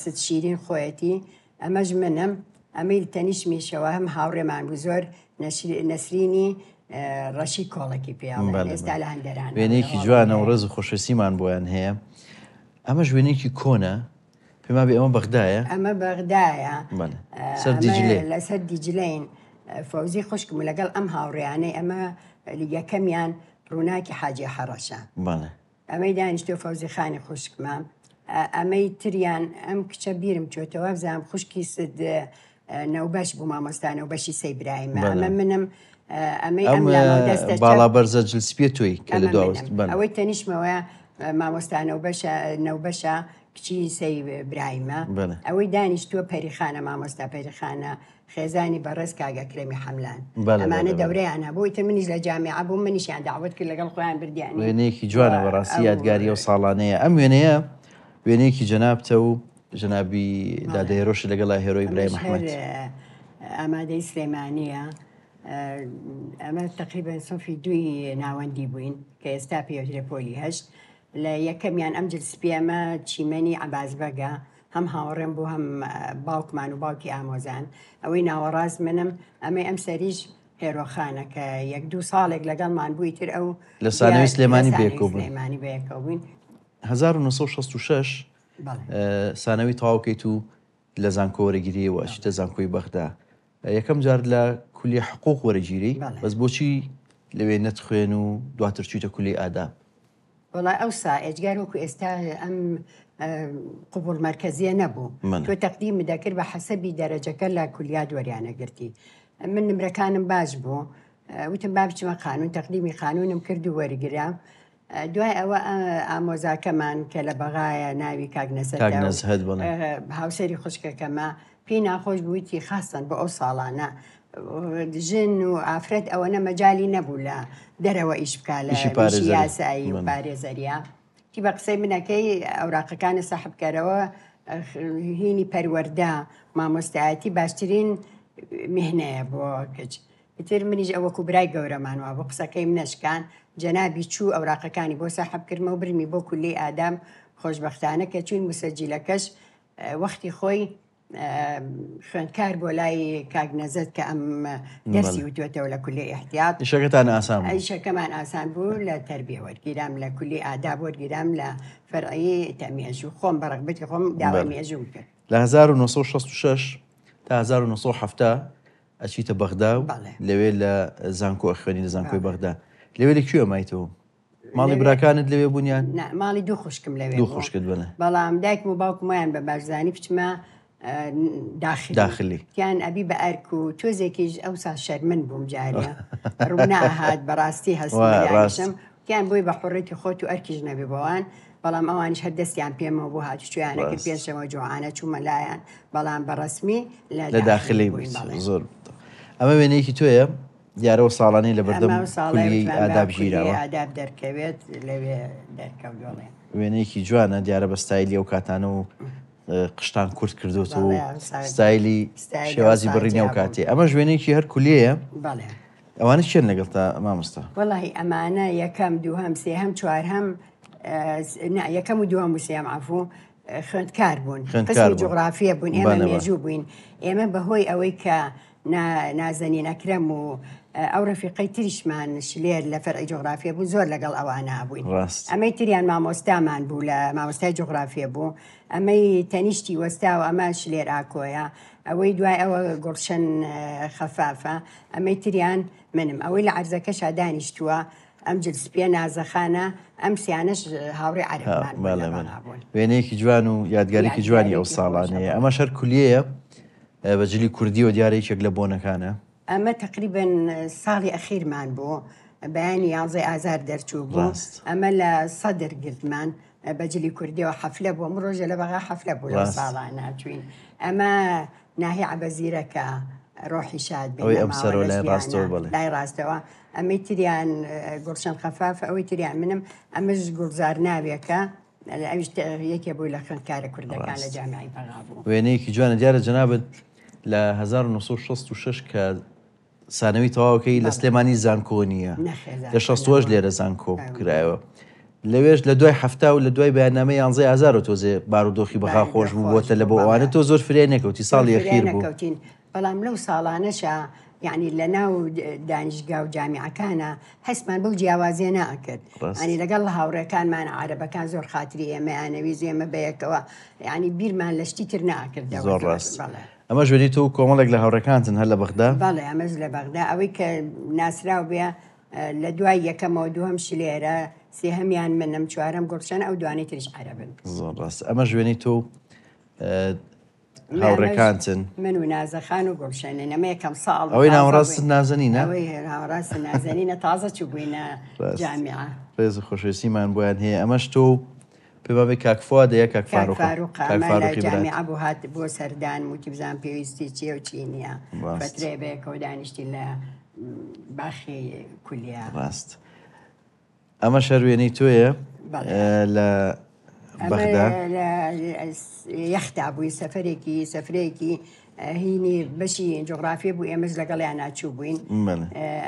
ست شیرین خۆیەتی ئەمەش منم ئەمەی تەنیشمیشەوە هەم هاوڕێمان بوو زۆر نەسرینی ڕەشی کۆڵێکی پیاڵێن ئێستا لە هەندەران وێنەیەکی جوانە و ڕێز و خۆشەویستیمان بۆیان هەیە ئەمەش وێنەیەکی کۆنە پێما بێ ئەمە بەغدایە ئەمە بەغدایە لەسەر دیجلین فەوزی خوشکم و لەگەڵ ئەم هاوڕێیانەی ئەمە یەکەمیان ڕووناکی حاجی حەڕەشە ئەمەی دانیشتۆ فەوزی خانی خوشکمە ئەمەی تریان ئەم کچە بیرم چۆتەوە بزانم خوشکی سد نەوبەش بوو مامۆستا نەوبەشی سەیبراهیمە ئەمە منم ئەمەی ئەم باڵا بەرزە جلسپێ تۆی کە لە دواوەست ئەوەی تەنیشمەوە مامۆستا نەوبەشە کچی سەیبراهیمە ئەوەی دانیشتووە پەریخانە مامۆستا پەریخانە خێزانی بەڕێز کاگەکرێمی حەملان ئەمانە دەورەیانە بۆی تر منیش لە جامیعە بووم منیشیان داوەت کرد لەگەڵ خۆیان بردیانی وێنەیەکی جوانە بەڕاستی یادگاریە و ساڵانەیە ئەم وێنەیە وێنەیەکی جەنابتە و ژەنابی دادەیڕۆشی لەگەڵا هێرۆی برای محەممەد ئامادەی سلێمانیە ئەمە تقریبا سۆفی دوی ناوەندی بووین کە ئێستا پێوترێ پۆلی هەشت لە یەکەمیان ئەم جلسپیەمە چیمەنی عەبازبەگە هەم هاوڕێم بوو هەم باوکمان و باوکی ئامۆزان ئەوەی ناوەڕاست منم ئەمەی ئەم سەریش هێرۆخانە کە 1-2 ساڵێک لەگەڵمان بووی تر ئەو لە سانەوەی سلێمانی بەیەکەوە بووین 1966 سانەوی تەواوکەیت و لە زانکۆ وەرەگیریەوە ئەچیتە زانکۆی بەغدا یەکەم جار لە کولی حقوق وەرەگیری بەس بۆچی لەوێ نەتخوێن و دواتر چوویتە کولی ئاداب وڵای ئەوسا ئێجگار وەکو ئێستا ئەم قوبوڵ مەرکەزیە نەبوو تۆ تەقدیم دەکرد بە حەسەبی دەرەجەکە لە کولیات وەریانەگرتی من نمرەکانم باش بوو وتم با بچمە قانون تەقدیمی قانونم کرد و وەرگرا دوای ئەوە ئامۆزاکەمان کە لە بەغایە ناوی کاگنەزهەد هاوسەری خوشکەکەمە پێی ناخۆش بوویتی خاستن بۆ ئەو ساڵانە ژن و ئافرەت ئەوەنە مەجای نەبوو لە دەرەوە ئیش بکە لە یاسایی و پارێزەریە تی بە قسەی منەکەی ئەوراقەکانی ساحبکەرەوە هینی پەروەەردە مامۆستایەتی باشترین میهنەیە بۆ کەچ تر منیش ئەوەکو برای گەورەمانەوە بۆ قسەکەی منەشکان جەنابی چوو ئەوراقەکانی بۆ ساحبکردمە و برمی بۆ کولی ئادام خۆشببختانە کە چوین مسەجیلەکەش وەختی خۆی خوێندکار بۆ لای کاگنەزت کە ئەم دەرسی وتوێتەوە لە کولی احتیاط شەکەتان ئاسان شەکەمان ئاسان بوو لە تەربیە وەرگیرام لە کولی ئاداب وەرگیرام لە فەرعی تەمیێژوو خۆم بەڕغبەتی خۆم داوای مێژوو کرد لە 1966 تا 1970 ئەچیتە بەغدا و لەوێ لە زانکۆ خوێنی لە زانکۆی بەغدا لەوێ لەکوێ مایتەوە ماڵی براکانت لەوێ بوونیان ماڵی دوو خوشکم لەوێ دوو خوشکت بنە بەڵام دایکم و باوکمایان بە باشزانی بچمە داخلی تیان ئەبی بە ئەرک و تۆزێکیش ئەوسا شەرمن بووم جاریە ڕووناهات بەڕاستی هەستم تیان بۆی بە حوڕێتی خۆت و ئەرکیش نەبێ بەوان بەڵام ئەوانیش هەر دەستیان پێمەوە بۆ هاتوچیانە کرد پێشەوە جوعانە چوومە لایەن بەڵام بەڕسمی لە داخلی زۆر ئەمە وێنەیەکی تۆیە دیارەوە ساڵانەی لە بەردەم کولی ئاداب ژیراوە ئاداب دەرکەوێت لەوێ دەرکەوتڵێ وێنەیەکی جوانە دیارە بە ستایلی ئەو کاتانە و قشتان کورت کردوت و ستایلی شێوازی بڕینە و کاتێ ئەمە ژوێنێکی هەر کولیەیە ئەوانە چێن لەگەڵ تا مامۆستا وەڵی ئەمانە یەکەم دووهەم سێهەم چوارهەم یەکەم و دووەم وسێم عفوو خوێندکار بوون قسمی جوغرافیە بوون ئێمە مێژوو بووین ئێمە بەهۆی ئەوەی کە نازەنین ئەکرەم و ئەو ڕەفیقەی تریشمان شلێر لە فەرعی جوغرافیە بوو زۆر لەگەڵ ئەوانە بووین ئەمەی تریان مامۆستامان بوو لە مامۆستای جوغرافیە بوو ئەمەی تەنیشتی وەستا و ئەمە شلێر ئاکۆیە ئەوەی دوای ئەوە گڵشەن خەفافە ئەمەی تریان منم ئەوەی لە عەرزەکەشا دانیشتووە ئەم جلسپیە نازەخانە ئەم سیانش هاوڕێ عەربمان وێنەیەکی جوان و یادگارێکی جوانی ئەو ساڵانەیە ئەمە شەر کولیەیە بەجلی کوردی و دیارێکێک لە بۆنەکانە ئەمە تقریبن ساڵی ئەخیرمان بوو بەیانی 11 ئازار دەرچوو بوو ئەمە لە سەدر گرتمان بەجلی کوردیەوە حەفلە بوو ئەم ڕۆژە لە بەغا حەفلە بوو لە ساڵان ناچوین ئەمە ناهی عەبەزیرەکە ڕۆحی شاد لای ڕاستەوە ئەمەی تریان گوڵشەن خەفاف ئەوەی تریان منم ئەمەش گوڵزار ناوێکە ئەویش یەکێ بووی لە خوێندکارە کوردەکان لە جامعی بەغا بوو وێنەیەکی جوانە دیارە جەنابەت لە 1966 کە سانەوی تەواوەکەی لە سلێمانی زانکۆ نییە لە 16 لێرە زانکۆ کرایەوە لەوێش لە دوای هەفتا و لە دوای بەیاننامەی 11 ئازار و تۆزێ بارودۆخی بەغا خۆش بوو بۆتە لە بۆ ئەوانە تۆ زۆر فرێ نەکەوتی ساڵی ئەخیر بوو بەڵام لەو ساڵانەشە یعنی لە ناو دانیشگا و جامیعەکانە هەستمان بەو جیاوازیە ناکرد ئەنی لەگەڵ هاوڕێکانمان عەرەبەکان زۆر خاتری ئێمەیانەویست ئێمە بەیەکەوە یعنی بیرمان لە شتی تر ناکردەوە زۆر ڕاست ئەمە ژوێنی تۆ کۆمەڵێک لە هاوڕێکانتن هەر لە بەغدا بەڵێ ئەمەش لە بەغدا ئەوەی کە ناسرااو بێ لە دوای یەکەمەوە دووهەم شلێرە سێهەمیان منم چوارەم گوڵشەن ئەو دوانەی تریش عەرەبن زۆر ڕاست ئەمە ژوێنی تۆ هاوڕێکانتن من و نازەخان و گوڵشەنە ئەمە یەکەم ساڵ ئەوەی ناوەڕاست نازەنینە ئەوەی هاوڕاست نازەنینە تازە چوو بووینە جامیعە ڕێز خۆشەویستیمان بۆیان هەیە ئەمەش تۆ پێما بێ کاکفوادەیە کاک فاروق جامیعە بوو هات بۆ سەردان وتی بزان پێویستی چیە و چی نییە فترێ بەیەکەوە دانیشتی لە باخی کولیە ڕاست ئەمە شەروێنەی تۆیە لە بەغدا یەختا بووی سەفرێکی هینی بەشی جوغرافیە بوو ئێمەش لەگەڵیان ناچوو بووین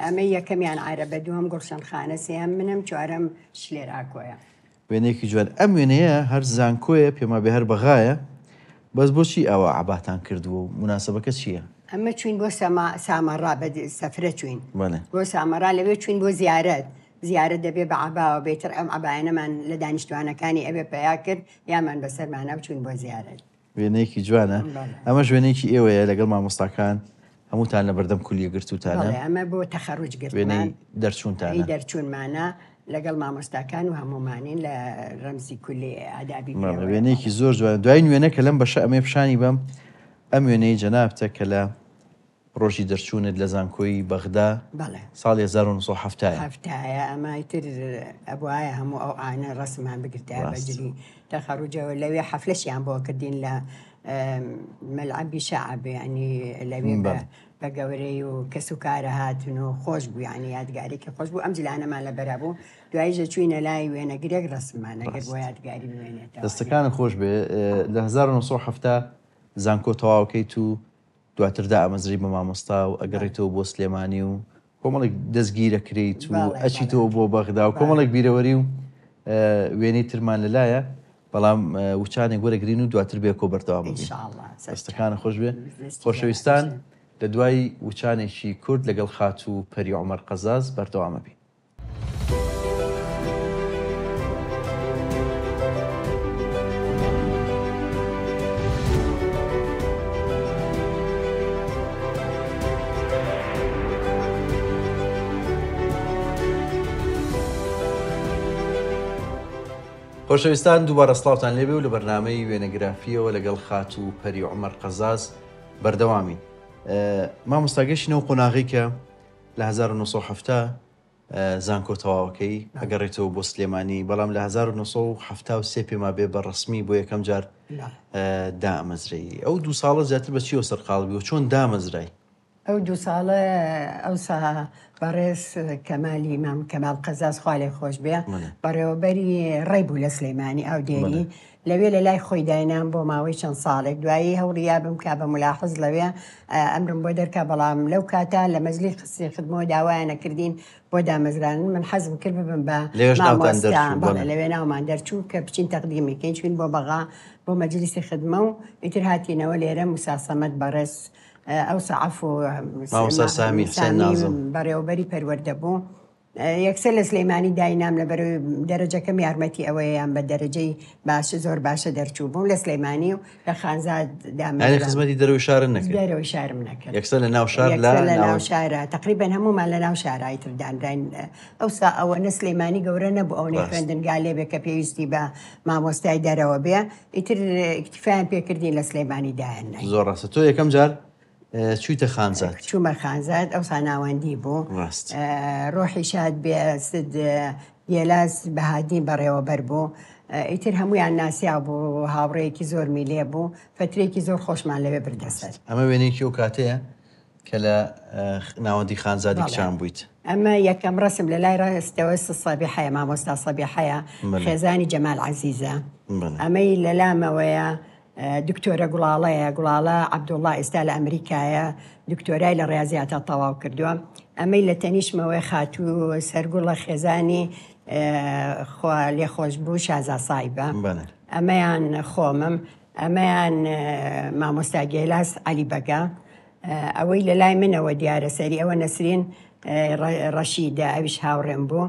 ئەمە یەکەمیان عەرەبە دووەم گوڵشەنخانە سێهەم منم چوارەم شلێر ئاکۆیە وێنەیەکی جوان ئەم وێنەیە هەر زانکۆیە پێما بێ هەر بەغایە بەس بۆچی ئەوە عەباتان کردووە و مناسەبەکە چییە؟ ئەمە چوین بۆ سامەڕا بە سەفرە چوین بۆ سامەڕا لەوێ چوین بۆ زیارەت دەبێ بە عەباوە بێتر ئەم عەبایانەمان لە دانیشتوانەکانی ئەبێ پیا کرد یامان بەسەرمانە بچوین بۆ زیارەت وێنەیەکی جوانە ئەمەش وێنەیەکی ئێوەیە لەگەڵ مامۆستاکان هەمووتان لە بەردەم کولیە گرتوتانە ئەمە بۆ تەخەڕوج گرتمان دەرچوونتانە دەرچوونمانە لەگەڵ مامۆستاکان و هەمومانین لە ڕەمزی کولی ئادابی وێنەیەکی زۆر جوان. دوای نوێنەکە لەم بەشە ئەمێ پیشانی بەم ئەم وێنەی جەنابتە کە لە ڕۆژی دەرچوونت لە زانکۆی بەغدا ساڵی 1970 ئەمە ئیتر ئەبوایە هەموو ئەو ئاینە ڕسممان بگرتە بەجلی تەخەڕوجەوە لەوێ حەفلەشیان بۆ کردین لە مەلعەبی شەعب ینی لەوێ بە گەورەی و کەس و کارە هاتن و خۆش بوو ینی یادگارێکی خۆش بوو ئەم جلانەمان لە بەرا بوو دواییژە چوینە لای وێنەگرێک ڕسممانەگەر بۆ یادگاری بوێنێتەوە. دەستەکانت خۆش بێ لە 1970 زانکۆ تەواوکەیت و دواتردا ئامەزری بە مامۆستا و ئەگەڕێتەوە بۆ سلێمانی و کۆمەڵێک دەستگیرە کرێیت و ئەچیتەوە بۆ بەغدا و کۆمەڵێک بیرەوەری و وێنەی ترمان لەلایە بەڵام وچانێک وەرەگرین و دواتر بێکۆ بەردەوام بین. دەستەکانە خۆش بێ. خۆشەویستان لە دوای وچانێکی کورد لەگەڵ خات و پەری عومەر قەزاز بەردەوامە بین. خۆشەویستان دووبارە سڵاوتان لێبێ و لە بەرنامەی وێنەگرافیەوە لەگەڵ خات و پەری عومەر قەزاز بەردەوامین. مامۆستاگەشتینەوە قۆناغی کە لە 1970 زانکۆ تەواوەکەی ئەگەڕێتەوە بۆ سلێمانی بەڵام لە 1970 پێما بێ بە ڕسمی بۆ یەکەم جار دامەزرایی. ئەو دوو ساڵە زیاتر بە چیەوە سەرقاڵبی و چۆن دامەزرای؟ ئەو دوو ساڵە ئەوسا بەڕێز کەمالی مام کەمال قەزاز خوا لێ خۆش بێ بەڕێوەبەری ڕێی بوو لە سلێمانی ئەو دێری لەوێ لە لای خۆی داینام بۆ ماوەی چەند ساڵێک دوایی هەوڵیا بم کا بە ملاحظ لەوێ ئەمرم بۆ دەرکا بەڵام لەو کاتا لە مەزلی قسەی خدمەوە داوایانە کردین بۆ دامەزرانن من حەزم کرد ببم بە لەوێ ناومان دەرچوو کە بچین تەقدیمەکەین چوین بۆ بەغا بۆ مەجلیسی خدمە و ئیتر هاتینەوە لێرە موسا سەمەد بەڕێز ئەو سەعەف و سامی بەڕێوەبەری پەروەردە بوو یەکسەر لە سلێمانی داینام لە بەرەوەی دەرەجەکەم یارمەتی ئەوەیان بە دەرەجەی باشە زۆر باشە دەرچوو بووم لە سلێمانی و لە خانزاد خزمەتی دەرەوەی شارن نەکرد دەرەوەی شارم نەکرد یەکسەر لە ناو شار لە ناو شارە تقریبا هەمومان لە ناو شارای تردانراین ئەوسا ئەوە نە سلێمانی گەورە نەبوو ئەوەی خوێندنگا لێبێ کە پێویستی بە مامۆستای دەرەوە بێ ئیتر ئیکتیفایان پێکردین لە سلێمانی داهێن زۆر ڕاستە. تۆ یەکەم جار چوویتە خانزاد؟ چوومە خانزاد ئەوسا ناوەندی بوو ڕۆحی شاد بێ سد گێلاس بەهادین بەڕێوەبەر بوو ئیتر هەمویان ناسیا بوو هاوڕێیەکی زۆر میلێ بوو فترێکی زۆر خۆشمان لەوێ بردەسەر. ئەمە وێنێکی ئەو کاتەیە کە لە ناوەندی خانزادی کچان بوویت؟ ئەمە یەکەم ڕسم لە لای ڕاستەوە سەبیحەیە مامۆستا سەبیحەیە خێزانی جەمال عەزیزە ئەمەی لە لامەوەیە دکتۆرە گوڵاڵەیە گوڵاڵە عەبدوڵڵا ئێستا لە ئەمریکایە دکتۆرای لە ڕاضیاتە تەواو کردووە ئەمەی لە تەنیشمەوەی خاتوو سەرگوڵە خێزانی خوا لێ خۆش بوو شازا سایبە ئەمەیان خۆمم ئەمەیان مامۆستا گێلاس عەلی بەگا ئەوەی لە لای منەوە دیارە سەری ئەوە نەسرین ڕەشیدە ئەویش هاوڕێم بوو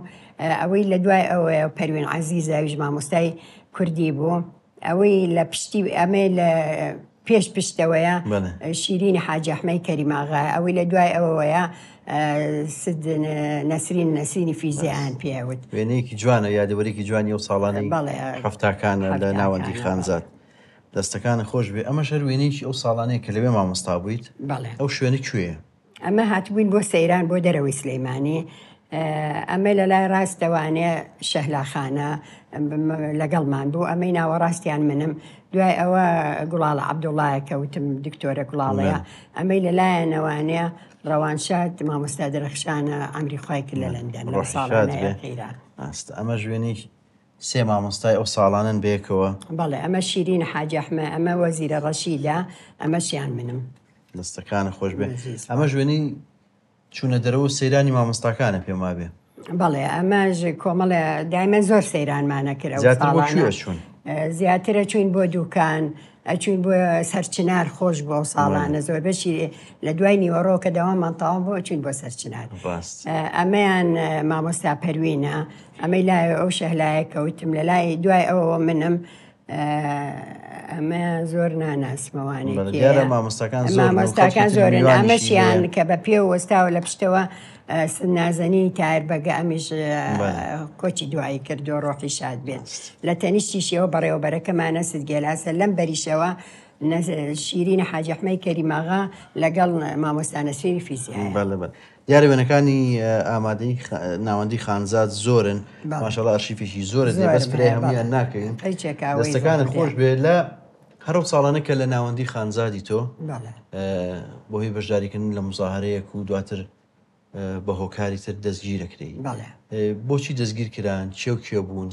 ئەوەی لە دوای ئەوەیە پەروین عەزیزە ئەویش مامۆستای کوردی بوو ئەوەی لە پشتی ئەمێ لە پێش پشتەوەیە شیرینی حاجی ئەحمەی کەریماغا ئەوەی لە دوای ئەوەیە نەسرینی فیزیان پێوت. وێنەیەکی جوانە یادەوەرێکی جوانی و ساڵانەی هەفتاکانە لە ناوەندی خانزاد. دەستەکانە خۆش بێ. ئەمە شەر وێنەیەکی ئەو ساڵانەیە کە لەوێ مامۆستا بوویت ئەو شوێنە کوێیە؟ ئەمە هاتبووین بۆ سەیران بۆ دەرەوەی سلێمانی ئەمە لە لای ڕاستەوانێ شەهلاخانە لەگەڵمان بوو ئەمەی ناوەڕاستیان منم دوای ئەوە گوڵاڵە عەبدوڵڵایە کەوتم دکتۆرە گوڵاڵەیە ئەمەی لە لایەنەوانەیە ڕەوانشاد مامۆستا دەرەخشانە ئەمری خوای کرد لە لەندەن لە ساڵانەیە خێرا. ئەمە ژوێنی سێ مامۆستای ئەو ساڵانن بێکەوە؟ بەڵێ ئەمە شیرین حاجی ئەحمە ئەمە وەزیرە ڕەشیدە ئەمەشیان منم. دەستەکانە خۆش بێ. ئەمە ژوێنی چوونە دەرەوە سەیرانی مامۆستاکانە پێما بێ؟ بەڵێ ئەمەش کۆمەڵە دایمە زۆر سەیرانمانە کرد زیاترە چوین بۆ دووکان ئەچوین بۆ سەرچنار خۆش بۆ ساڵانە زۆر بەشی لە دوای نیوەڕۆکە داوامان تاوا بۆ چوین بۆ سەرچنار ئەمەیان مامۆستا پەروینە ئەمەی لای ئەو شەهلایە کەوتم لە لای دوای ئەوەوە منم ئەمە زۆر ناناسمەوانێت دیارە مامۆستاکان زۆرن ئەمەشیان کە بە پێ وەستاوە لە پشتەوە نازەنی تایر بەگە ئەمیش کۆچی دوایی کردو ڕۆحی شاد بێت لە تەنیشتیشەوە بەڕێوەبەرەکەمانە سدگێلاسە لەم بەریشەوە شیرینە حاجی ئەحمەد کەریماغا لەگەڵ مامۆستا نەسرین فیزیایە. دیارە وێنەکانی ئامادەی ناوەندی خانزاد زۆرن ماشەڵڵا ئەرشیفێکی زۆرە بەس پرێ هەمویان ناکەین دەستەکانت خۆش بێت لە هەرو ساڵانە کە لە ناوەندی خانزادی تۆ بۆ هی بەشداریکردن لە مزاهرەیەک و دواتر بە هۆکاری تر دەستگیرەکرێ بۆچی دەستگیر کران کێ بوون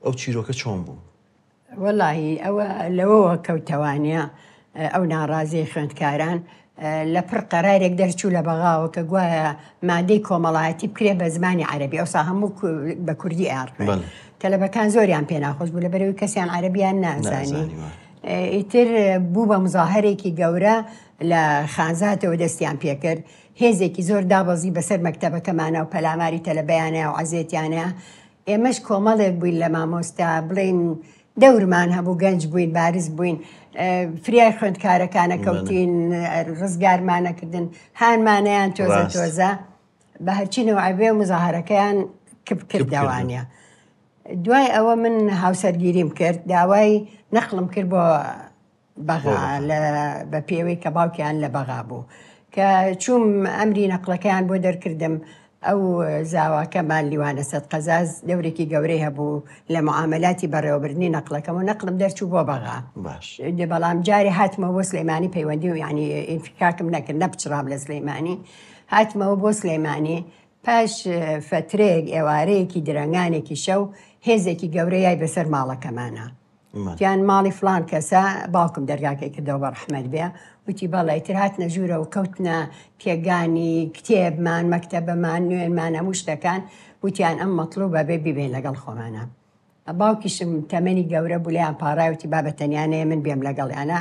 ئەو چیرۆکە چۆن بوو؟ وەڵاهی ئەوە لەوەوە کەوتەوانە ئەو ناڕازیی خوێندکاران لە پڕ قەرارێک دەرچوو لە بەغاوە کە گوایە مادەی کۆمەڵایەتی بکرێ بە زمانی عەرەبی ئەوسا هەموو بە کوردی ئاڕێ کەلەبەکان زۆریان پێ ناخۆش بوو لەبەرەوەی کەسیان عەرەبیان نازانی ئیتر بوو بە مزاهرێکی گەورە لە خانزاتەوە دەستیان پێکرد هێزێکی زۆر دابەزی بەسەر مەکتەبەکەمانە و پەلاماری تەلەبەیانەیە و عەزێتیانەیە ئێمەش کۆمەڵێک بووین لە مامۆستا بڵین دەورمان هەبوو گەنج بووین بارز بووین فریای خوێندکارەکانە کەوتین ڕزگارمانەکردن هانمانەیان تۆزە بە هەرچینەوە ئەبێ و مزاهرەکەیان کرداوانە. دوای ئەوە من هاوسەرگیریم کرد داوای نەخڵم کرد بۆ بەغا بە پێوەی کە باوکیان لە بەغا بوو کە چوم ئەمری نەقلەکەیان بۆ دەرکردم ئەو زاواکەمان لیوانە سەد قەزاز دەورێکی گەورەی هەبوو لە معاملاتی بەڕێوەبردنی نەقلەکەم و نەقلم دەرچوو بۆ بەغا بەڵام جاری هاتمەوە بۆ سلەیمانی پەیوەندی و یعنی ئینفیکاکم نەکرد نەپچڕام لە سلەیمانی هاتمەوە بۆ سلەیمانی پاش فترەیەک ئێوارەیەکی درەنگانێکی شەو هێزێکی گەورەیای بەسەر ماڵەکەمانە تیان ماڵی فلان کەسە باوکم دەرگاکەی کردەوە بە ڕەحمەت بێ وتی بەڵێ تر هاتنە ژوورە و کەوتنە پێگانی کتێبمان مەکتەبەمان نوێنمان هەموو شتەکان وتیان ئەم مەطلوبە بێ بیبێن لەگەڵ خۆمانە. باوکیشم تەمەنی گەورە بوو لێیان پاڕایوتی بابەتەنیانەیە من بێم لەگەڵیانە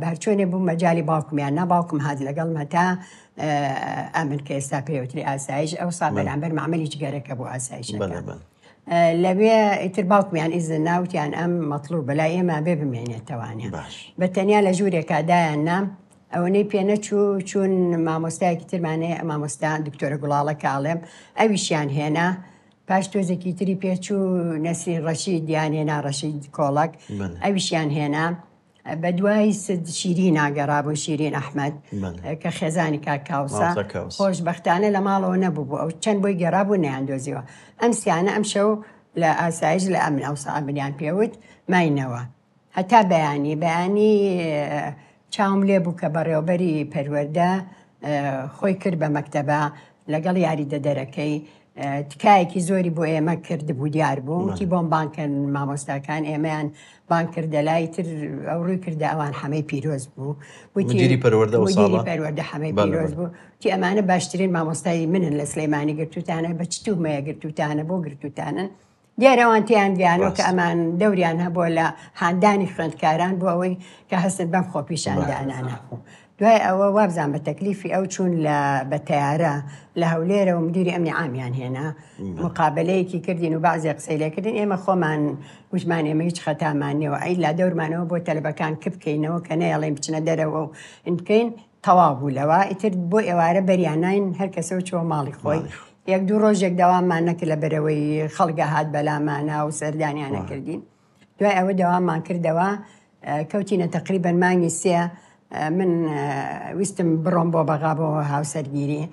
بەرچۆنێ بوو مەجای باوکمیان نا باوکم هات لەگەڵ مەتا ئەمن کە ئێستا پێوتری ئاسایش ئەو سا بەرامبەر معاملی جگەرەکە بۆ ئاسایشەکە لەوێ ئیتر باوکمیان ئیزن ناوتیان ئەم مەطلوب بەلای ئێمە بێ بمێنێتەوانێ بە تەنیا لە ژوورێکادایان نام ئەوەنەی پێ نەچوو چون مامۆستایەکی ترمانەیە مامۆستا دکتۆرە گوڵاڵە کاڵێم ئەویشیان هێنا پاش تۆزێکی تری پێچوو نەسرین ڕەشید دیانێنا ڕەشید کۆڵک ئەویشیان هێنا بە دوای سد شیرین ناگەڕابوو شیرین ئەحمەد کە خێزانی کاکاوسا خۆشبەختانە لە ماڵەوە نەبوو ئەو چەند بۆی گەڕابوو نەیاندۆزیەوە ئەم سیانە ئەم شەو لە ئاسایش لە ئەمن ئەو سابنیان پێوت ماینەوە هەتا بەیانی چاوم لێ بوو کە بەڕێوەبەری پەروەردە خۆی کرد بە مەکتەبە لەگەڵ یاریدە دەرەکەی تکایەکی زۆری بۆ ئێمە کردبوو دیار بوو وتی بۆم بانکن مامۆستاکان ئێمەیان بان کردە لای تر ئەو ڕووی کردە ئەوان حەمەی پیرۆز بوو مدیری پەروەردە حەمەی پیرۆز بوو تی ئەمانە باشترین مامۆستای منن لە سلەیمانی گرتوتانە بە چ تومەیە گرتوتانە بۆ گرتوتانن دیارەوان تیان دیانەوە کە ئەمان دەوریان هەبووە لە هاندانی خوێندکاران بۆ ئەوەی کە هەستن بەم خۆپیشاندانانە دوای ئەوە وابزان بە تەکلیفی ئەو چوون بە تەیارە لە هەولێرە و مدیری ئەمنی عامیان هێنا مقابلەیەکی کردین و بەعزێ قسەی لێکردین ئێمە خۆمان وشمان ئێمە هیچ خەتامانیەوە ئەی لا دەورمانەوە بۆ تەلەبەکان کە بکەینەوە کە نەیەڵێن بچنە دەرەوە و بکەین تەواو بوو لەوە ئیتر بۆ ئێوارە بەریاناین هەر کەسەوە چوە ماڵی خۆی یەک دوو ڕۆژێک داواممان نەکرد لە بەرەوەی خەڵگە هات بەلامانە و سەردانیانە کردین دوای ئەوە داواممان کردەوە کەوتینە تەقریبەن مانگی سێ من ویستم بڕۆم بۆ بەغا بۆ هاوسەرگیری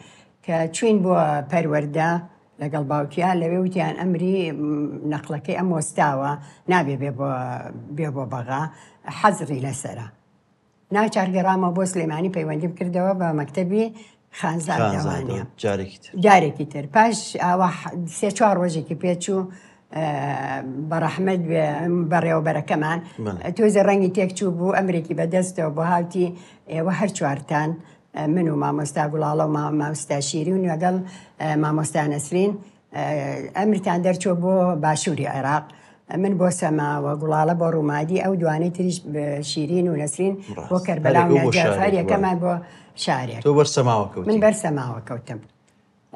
کە چوین بۆ پەروەردە لەگەڵ باوکیان لەوێ وتیان ئەمری نەقلەکەی ئەم وەستاوە نابێ بێ بۆ بەغا حەزری لەسەرە ناچارگەڕامەوە بۆ سلەیمانی پەیوەندیم کردەوە بە مەکتەبی خانزاد دەوانە جارێکی تر پاش ئاوا سێ چوار ڕۆژێکی پێچوو بەڕەحمەت بەڕێوەبەرەکەمان تۆزە ڕەنگی تێکچوو بوو ئەمریکی بەدەستەوە بۆ هاوتی ئێوە هەر چوارتان من و مامۆستا گوڵاڵە و مامۆستا شیری و لەگەڵ مامۆستا نەسرین ئەمریتان دەرچوە بۆ باشووری عێراق من بۆ سەماوە گوڵاڵە بۆ ڕوومادی ئەو دوانەی تریش شیرین و نەسرین بۆ کەربەلا و نەجەفەر یەکەمان بۆ شارێک تۆ بەرسەماوە کەوت من بەرسەماوە کەوتم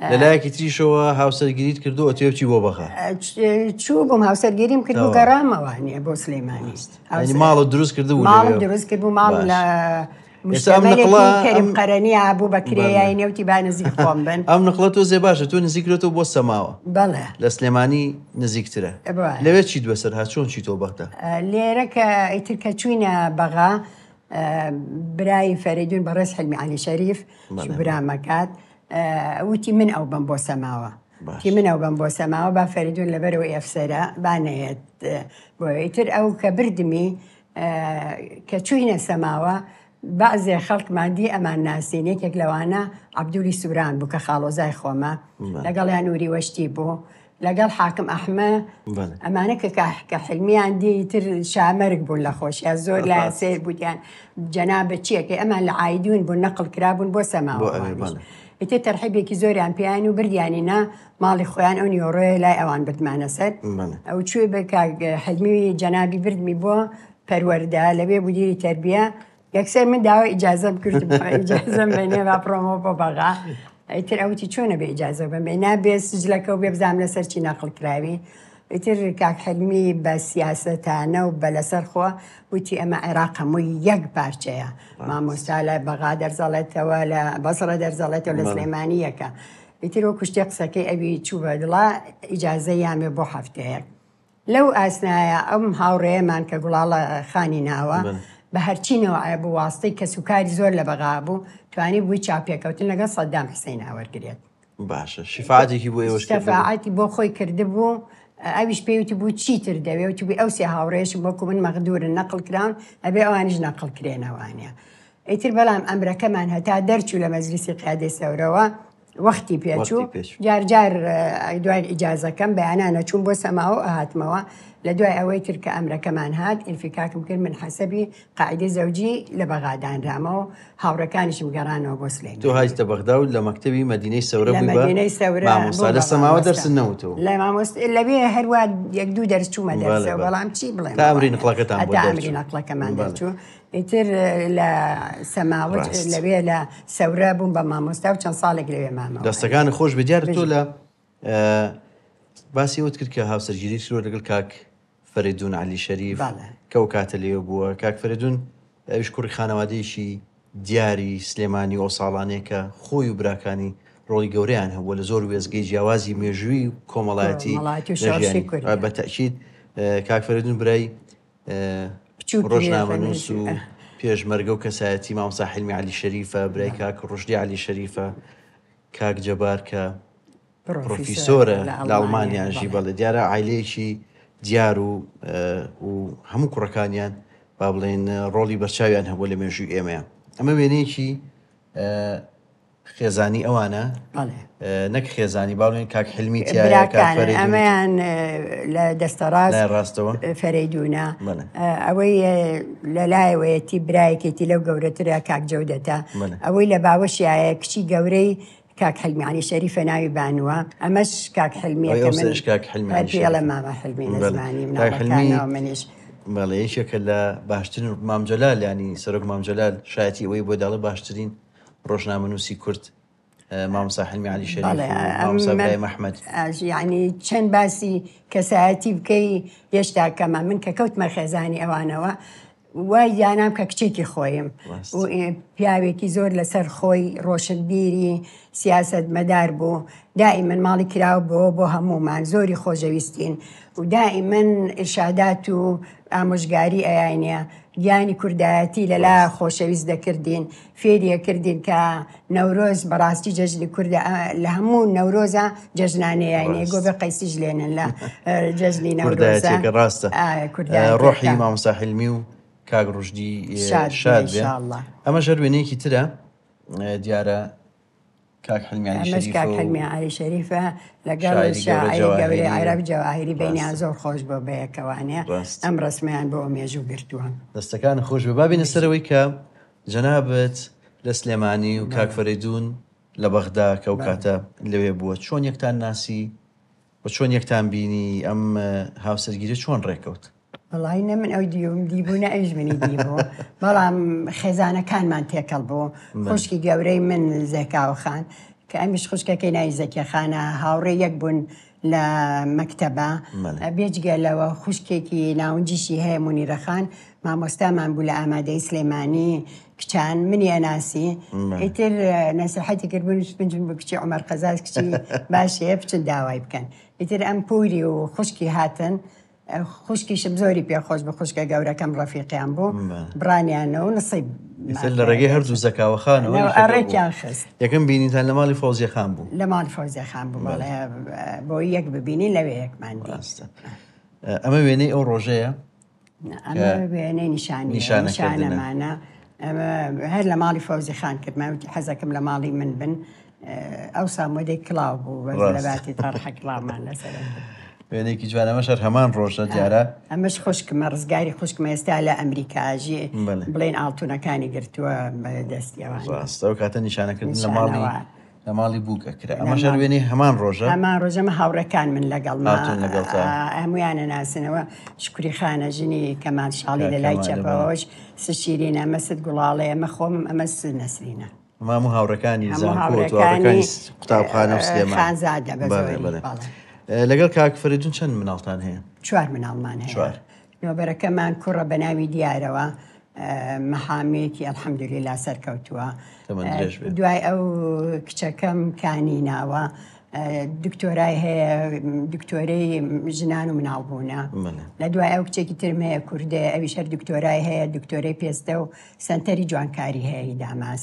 لەلایەکی تریشەوە هاوسەرگیریت کردو ئەتێ بچی بۆ بەخە چوو بووم هاوسەرگیریم کرد و گەڕامەوانێ بۆ سلەیمانی ماڵە دروست کرد و ماڵم دروست کرد و ماڵ لە کەریم قەرەنی هابوو بە کرێیای نێوتی با نزیک خۆم بن ئەم نقڵە تۆ زێ باشە تۆ نزیکرێتەوە بۆ سەماوە بەڵێ لە سلێمانی نزیکترە لەوێ چی دووەسەر ها چۆن چی تۆ بەختە لێرە کە ئیتر کە چوینە بەغا برای فەریدون بەڕێز حلمی عەلی شەریف برامەکات وتی من ئەو بم بۆ سەماوە کی من ئەو بم بۆ سەماوە با فەریدون لەبەرەوە ئەفسەرە بانەیەت بۆ ئیتر ئەو کە بردمی کە چوینە سەماوە بەعزێ خەڵکماندی ئەمان ناسین یەکێک لەوانە عەبدولی سووران بوو کە خاڵۆزای خۆمە لەگەڵیان نووری وەشتی بوو لەگەڵ حاکم ئەحمە ئەمانە کە حلمیان دی تر شامەرگ بوون لە خۆشیان زۆر لە سێر بوویان جەنابەت چیەکە ئەمان لە عایدون بوون نەقڵ کرابوون بۆ سەماوە ئیتر تەرحیبێکی زۆریان پێیان و بردیانینە ماڵی خۆیان ئەو نیۆڕۆیە لای ئەوان بردمانە سەر ئەو کوێ بە حلمی جەنابی بردمی بۆ پەروەردە لەوێ بودیری تەربیە یەکسەر من داوای ئیجازەم کرد ئیجازەم بێنێ با پرۆمۆ بۆ بەغا ئیتر ئەوتی چۆنە بێ ئیجازە بێ نابێ سجلەکە و بێ بزانام لەسەر چی نەقڵ کراوی ئیتر کاک حلمی بە سیاسەتانە و بە لەسەر خۆ وتی ئەمە عێراق هەمووی یەک پارچەیە مامۆستا لە بەغا دەرزەڵێتەوە لە بەسڕە دەرزەڵێتەوە لە سلەیمانی یەکە ئیتر وەکو شتێ قسەکەی ئەوی چوو بە دڵا ئیجازە یامێ بۆ هەفتەیەک لەو ئاسنایە ئەم هاوڕێیەمان کە گوڵاڵە خانی ناوە بە هەرچینەوە بۆ واستەی کە سوکاری زۆر لە بەغا بوو توانی بووی چاپێکەوتن لەگەڵ سەدام حسەین هاوەرگرێت باشە شفاعەتێکی بۆ ئێوە شفاعەتی بۆ خۆی کردبوو ئەویش پێوتی بوو چیتر دەوێت بووی ئەو سێ هاوڕێشم بۆکو من مەغدورن نەقڵ کراون ئەبێ ئەوانیش نەقڵ کرێنەوانە ئیتر بەڵام ئەمرەکەمان هەتا دەرچوو لە مەجلیسی قیادەی سەورەوە وەختی پێچوو جار دوای ئیجازەکەم بەیانانە چوون بۆ سەماوە ئاهاتمەوە لە دوای ئەوەی تر کە ئەمرەکەمان هات ئینفیکاکم کرد من حەسەبی قاعدەی زەوجی لە بەغادانرامەوە هاوڕەکانیشم گەڕانەوە بۆ سلەیمان تۆ هایتە بەغدا و لە مەکتەبی مەدینەی سەورە بووی مامۆستا لە سەماوە دەرسن نەوتەوە لە مامۆستا لەوێ هەروە یەک دوو دەرس چوومە دەرسەوە بەڵام چی بڵێم تا ئەمری نقڵەکەتان بۆ ئەمری نەقڵەکەمان دەرچوو ئیتر لە سەماوت لەوێ لە سەورە بووم بە مامۆستا و چەند ساڵێک لەوێ مامەوە دەستەکان خۆش بەجارە تۆ لە باسی ئەوت کرد کە هاوسەرگیری کرۆ لەگەڵ کاک فەریدون عەلی شەریف کە ئەو کاتە لێوە بووە کاک فەریدون ئەویش کوڕی خانەوادەیەکی دیاری سلێمانی ئەو ساڵانەیە کە خۆی و براکانی ڕۆڵی گەورەیان هەبووە لە زۆر وێزگەی جیاوازی مێژووی و کۆمەڵایەتی بە تەئکید کاک فەریدون برای ڕۆژنامەنووس و پێشمەرگە و کەسایەتی مامۆستا حلمی عەلی شەریفە برای کاک ڕۆژدی عەلی شەریفە کاک جەبار کە پرۆفیسۆرە لە ئەڵمانیاژی بەڵێ دیارە عایلەیەکی دیار و هەموو کوڕەکانیان با بڵێن ڕۆڵی بەرچاویان هەبووە لە مێژووی ئێمەیە ئەمە وێنەیەکی خێزانی ئەوانە نەک خێزانی باڵێن کاک حلمی ئەمەیان لە دەستەڕاستەوە فەریدونە ئەوەی لەلایەوەیەتی برایەکێتی لەو گەورەترە کاک جەودەتە ئەوەی لە باوەشیایە کچی گەورەی کاک حلمی عەلی شەریفە ناوی بانووە ئەمەش کاک حلمیەکە من پێڵە مامە حلمی لە زمانی مناڵەکانەوە منیش بەڵێ یەکێکە لە باشترین مامجەلال ینی سەرۆک مامجەلال شایەتی ئەوەی بۆ داڵە باشترین ڕۆژنامەنووسی کورد مامۆستا حلمی عەلی شەریف و مامۆستا ئیبراهیم ئەحمەد یعنی چەند باسی کەسایەتی بکەی هێشتا کەمە من کە کەوتمە خێزانی ئەوانەوە وای یانام کە کچێکی خۆیم و پیاوێکی زۆر لەسەر خۆی ڕۆشنبیری سیاست مەدار بوو دائیمەن ماڵی کراوە بۆ هەمومان زۆری خۆشەویستین و دائیمەن ئرشادات و ئامۆژگاری ئەیانە گیانی کوردایەتی لەلا خۆشەویست دەکردین فێریە کردین کە نەورۆز بەڕاستی جەژنی کوردە لە هەموو نەورۆزە جەژنانەیە گۆ بە قەیسیش لێنن لە جەژنی نەورۆزە ڕاستە ڕۆحی مامۆستا حلمی و کاک ڕۆژدی شاد بێ ئەمە ژەر وێنەیەکی ترە دیارە کاک حلمی عەلی شەریفە لەگەڵ شاعری گەورەی عەرەب جەواهیری بینیان زۆر خۆش بۆ بەیەکەوانێ ئەم ڕسمیان بۆ مێژوو گرتووە دەستەکان خۆش بە بابینە سەرەوەی کە جەنابەت لە سلێمانی و کاک فەریدون لە بەغدا کە ئەو کاتە لەوێ بووە چۆن یەکتان ناسی و چۆن یەکتان بینی ئەم هاوسەرگیری چۆن ڕێکەوت وڵی نە من ئەو دیبوونە ئەوش منی دیبوو بەڵام خێزانەکانمان تێکەڵ بوو خوشکی گەورەی من زێکاوخان کە ئەمیش خوشکەکەی ناوی زەکیەخانە هاوڕێ یەک بوون لە مەکتەبە بێجگە لەوە خوشکێکی ناونجیشی هەیە مونیرەخان مامۆستامان بوو لە ئامادەی سلێمانی کچان منی ئەناسی ئیتر نەسیحەتی کردبوون بنجم بە کچی عومەر قەزاز کچی باشەیە بچن داوای بکەن ئیتر ئەم پووری و خوشکی هاتن خوشکیشم زۆری پێخۆش بە خوشکە گەورەکەم ڕەفیقیان بوو بڕانیانەوە نسیب لە ڕێگەی هەردوو زەکاوەخانەوە ئەڕێکیان خست یەکەم بینیتان لە ماڵی فەوزیەخان بوو لە ماڵی فەوزیەخان بوو بۆ یەک ببینی لەوێ یەکمان دیستە ئەمە وێنەی ئەو ڕۆژەیە ئەمە وێنەی نیشانەمانە هەر لە ماڵی فەوزیخان کردماوتی حەزەکەم لە ماڵی من بن ئەو سامۆدەی کڵاو بوو بەلەباتی تەڕحە کڵاومان لەسەر وێنێکی جوان ئەمەشەر هەمان ڕۆژە دیارە ئەمەش خوشکمە ڕزگاری خوشکمە ئێستا لە ئەمریکاژی بڵێن ئاڵتونەکانی گرتووە بەدەستیەوە ڕاستەوە کاتە نیشانەکردن لە ماڵی بووکە کرا ئەمەشەر وێنەی هەمان ڕۆژە هەمان ڕۆژەمە هاوڕەکان من لەگەڵ هەمویانە ناسنەوە شکوری خانە ژنی کەمان شاڵی لە لای چەپەوەش سشیرینە ئەمە سد گوڵاڵێ ئەمە خۆم ئەمە سد نەسرینە هەموو هاوڕەکانی زانکۆتەکانی قوتابخانە و سلێمان خانزادە بەزۆری لەگەڵ کاک فەریدون چەند مناڵتان هەیە؟ 4 مناڵمان هەیە نۆبەرەکەمان کوڕە بە ناوی دیارەوە مەحامێکی ئەلحەمدولیلا سەرکەوتووە دوای ئەو کچەکەم کانی ناوە دکتۆرای هەیە دکتۆرەی ژنان و مناڵبوونە لە دوای ئەو کچێکی ترمەیە کوردێ ئەویش هەر دکتۆرای هەیە دکتۆرەی پێستە و سەنتەری جوانکاری هەیە داماس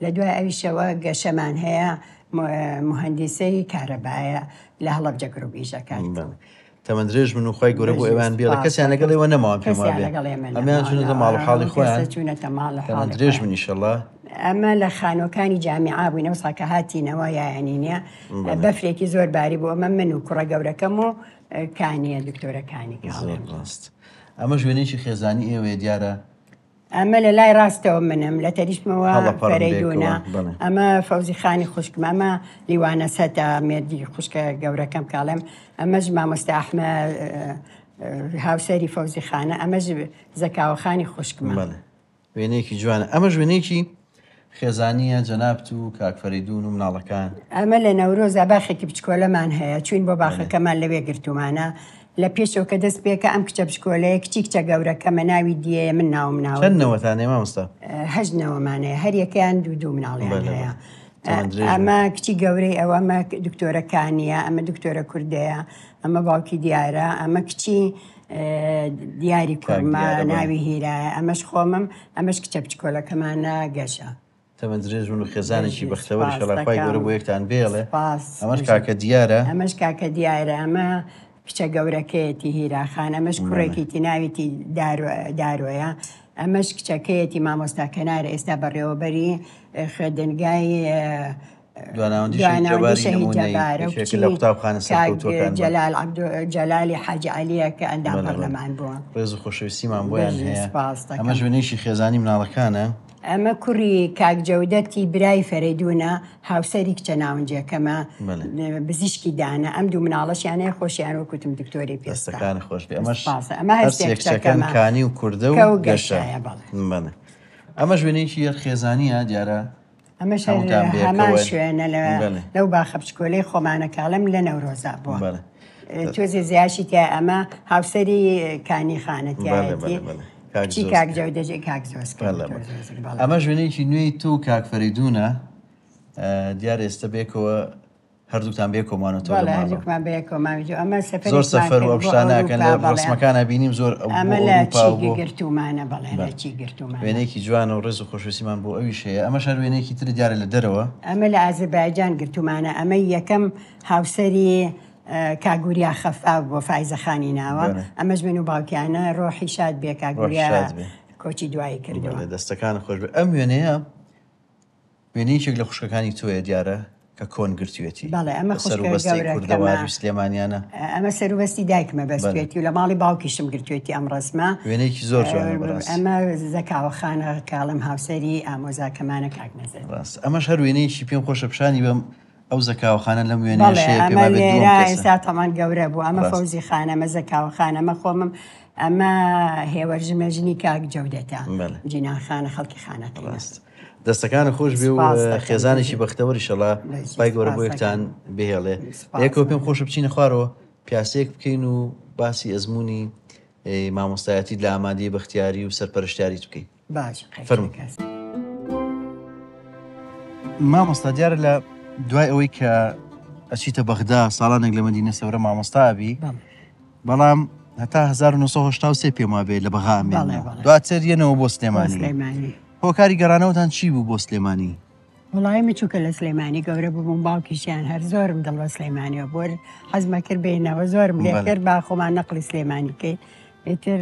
لە دوای ئەویشەوە گەشەمان هەیە مهندسەی کارەبایە لە هەڵەبجە گروپیشەکان تەمەندرێژ من و خۆی گەورە بۆ ئێوان بێڵە کەسیان لەگەڵ ئێوە نەماوە پێم وابێ ئەمیان چونەتە ماڵ و حاڵی خۆیان تەمەندرێژ من ئیشەڵڵا ئەمە لە خانۆکانی جامیعا بووینەوە ساکە هاتینەوە یانینە بەفرێکی زۆر باری بوو ئەمە من و کوڕە گەورەکەم و کانیە دکتۆرەکانی ڕاست ئەمە ژوێنێکی خێزانی ئێوە دیارە ئەمە لە لای ڕاستەوە منم لە تەریشمەوە فەرەیدوونە ئەمە فەوزیخانی خوشکم ئەمە لیوانە سەتە مێردی خوشکە گەورەکەم کاڵێم ئەمەش مامۆستا ئەحمە هاوسەری فەوزیخانە ئەمەش زەکاوەخانی خوشکمە وێنەیەکی جوانە ئەمە ژوێنێکی خێزانیە جەنابەت و کاک فەریدون و مناڵەکان ئەمە لە نەورۆزە باخێکی بچکۆلەمان هەیە چوین بۆ باخەکەمان لەوێ گرتومانە لە پێشەوە کە دەست پێکە ئەم کچە بچکۆلەیە کچی کچە گەورەکەمە ناوی دیە من ناوم ناوە چەند نەوەتانێ مامۆستا؟ 8 نەوەمانەیە هەر یەکەیان دوو مناڵیان هەیە ئەمە کچی گەورەی ئەوە ئەمە دکتۆرەکانیە ئەمە دکتۆرە کوردەیە ئەمە باوکی دیارە ئەمە کچی دیاری کوڕمە ناوی هیرایە ئەمەش خۆمم ئەمەش کچە بچکۆلەکەمانە گەشە تەمەندرێژ من و خێزانێکی بەختەوەری شەڵاپای گەورە بۆ یەکتان بێڵێ ئەمەش کاکە دیارە ئەمەش کاکە دیارە ئەمە کچە گەورەکەیەتی هیراخان ئەمەش کوڕێکیتی ناویتی دارۆیە ئەمەش کچەکەیەتی مامۆستا کەنارە ئێستا بەڕێوەبەری خوێندنگای جەلالی حاجی عەلیە کە ئەندام پەرلەمان بووە ڕێز و خۆشەویستیمان بۆیان هەیە ئەمە ژوێنێکی خێزانی مناڵەکانە ئەمە کوڕی کاک جەودەتی برای فەرەیدونە هاوسەری کچە ناونجەکەمە بزیشکی دانە ئەم دوو مناڵەشیانەیە خۆشیان وەکوتم دکتۆری پێستەکانی خۆش بێ ئەمە هەرسێکچەکان کانی و کوردە و گەشایە ئەمە ژوێنێکی خێزانیە دیارە ئەمە هەمان شوێنە لەو باخە بچکۆلەی خۆمانە کاڵم لە نەورۆزا بووە تۆزی زیاشی تیا ئەمە هاوسەری کانی خانەتیایەتی کچی کاک جەودەجێ کاک زۆسکە ئەمە ژوێنێکی نوێی تۆ و کاک فەریدونە دیارە ئێستا بێکەوە هەردووکتان بێ کۆمانەوە ئەمە زۆر سەفەر و ئەوشتانەکەن لە ڕسمەکانە بینیم زۆر ئەمە لە چی گرتومانە بەڵێ چی گرتومان وێنێکی جوانە و ڕێز و خۆشویستیمان بۆ ئەویش هەیە ئەمە شەر وێنێکی تر دیارە لە دەرەوە ئەمە لە ئازەربایجان گرتومانە ئەمە یەکەم هاوسەری کاگوریا خەفا بۆ فایزەخانی ناوە ئەمەش من و باوکیانە ڕۆحی شاد بێ کاگوریا کۆچی دوایی کردەوە دەستەکان خۆش بێ ئەم وێنەیە وێنەیەکێک لە خوشکەکانی تۆیە دیارە کە کۆن گرتوێتی بەڵێ ئەمە کوردەواری سلێمانیانە ئەمە سەروبەستی دایکمە بەستێتی و لە ماڵی باوکیشم گرتوێتی ئەم ڕسمە وێنەیەکی زۆر جوانە ئەمە زەکاوەخانە کاڵم هاوسەری ئامۆزاکەمانە کاک نەزەر ئەمەش هەر وێنەیەکی پێم خۆشە پیشانی بەم ئەو زەکاوەخانە لەم وێنەیە ئێستاتەمان گەورە بوو ئەمە فەوزی خانە ئەمە زەکاوەخانە ئەمە خۆمم ئەمە هێوەرژمەژنی کاک جەودەتە جیناخانە خەڵکی خانەکە دەستەکانە خۆش بێ و خێزانێکی بەختەوەر ئینشەڵا پای گەورە بۆ یەکتان بهێڵێ. یەکەوە پێم خۆشە بچینە خوارەوە پیاسەیەک بکەین و باسی ئەزمموی مامۆستایەتی لە ئامادەی بەختیاری و سەرپەرشتیاریت بکەین. باش فەرموو. مامۆستا دیارە لە دوای ئەوەی کە ئەچیتە بەغدا ساڵانێک لە مەدینە سەورە مامۆستابی، بەڵام هەتا 1970 پێم وابێ لە بەغا ئەمێنێ، دواتر یەنەوە بۆ سلێمانی. هۆکاری گەڕانەوەتان چی بوو بۆ سلێمانی؟ وڵای من چووکە لە سلێمانی گەورە بووم، باوکیشیان هەر زۆرم دڵ بە سلێمانیەوە بۆ حەزمە کرد بێنەوە، زۆرم لێ کرد با خۆمان نەقلی سلێمانی بکەین. ئیتر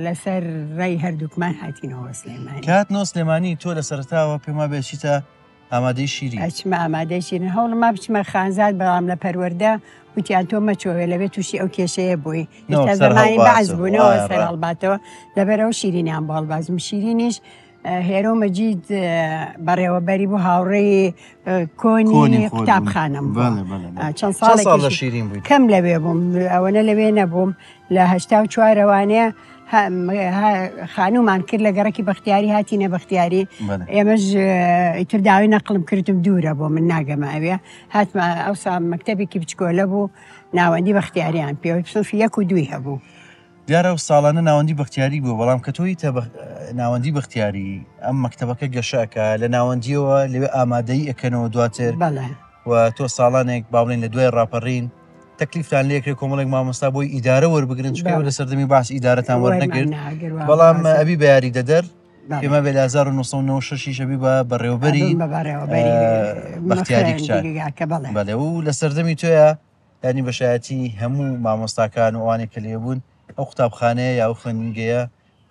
لەسەر ڕێی هەردووکمان هاتینەوە سلێمانی. کات نۆ سلێمانی تۆ لە سەرەتاوە پێم وابێ چیتە ئامادەی شیری؟ ئەچمە ئامادەی شیرین، هەوڵم ما بچمە خانزاد، بەڵام لە پەروەردە وتیان تۆ مەچۆوێ لەوێ تووشی ئەو کێشەیە بووی، ئێستا زمانی بەعز بوونەوە سەر هەڵباتەوە لەبەرەوە شیرینیان باڵبازم. شیرینیش هێرۆ مەجید بەڕێوەبەری بوو، هاوڕێی کۆنی قوتابخانەم چەند ساڵێکی شیرین بوویت؟ کەم لەوێ بووم، ئەوەنە لەوێ نەبووم. لە 84 ئەوانەیە خانومان کرد لە گەڕێکی بەختیاری، هاتینە بەختیاری. ئێمەش ئیتر داوای نەقلم کردم دوورە بۆ من ناگەمە ئەوێ، هاتمە ئەوسا مەکتەبێکی بچکۆلە بوو، ناوەندی بەختیاریان پێوەی سنفی 1 و 2 هەبوو. دیارە و ساڵانە ناوەندی بەختیاری بوو، بەڵام کە تۆیتە ناوەندی بەختیاری ئەم مەکتەبەکە گەشەکە لە ناوەندیەوە لەوێ ئامادەی ئەکەنەوە دواتر و تۆ ساڵانێک باڵێن لە دوای ڕاپەڕین تەکلیفتان لێکرێت کۆمەڵێک مامۆستا بۆی ئیدارە وەربگرن، چکەوە لە سەردەمی باس ئیدارەتان وەرنەگرت، بەڵام ئەبی بە یاریدەدەر پێمە بێ لە 1996 شەبی بە بەڕێوەبەری بەختیاری کچان. بەڵێ و لە سەردەمی تۆیە ینی بەشایەتی هەموو مامۆستاکان و ئەوانێک کە لێبوون ئەو قوتابخانەیە یا ئەو خوێندنگەیە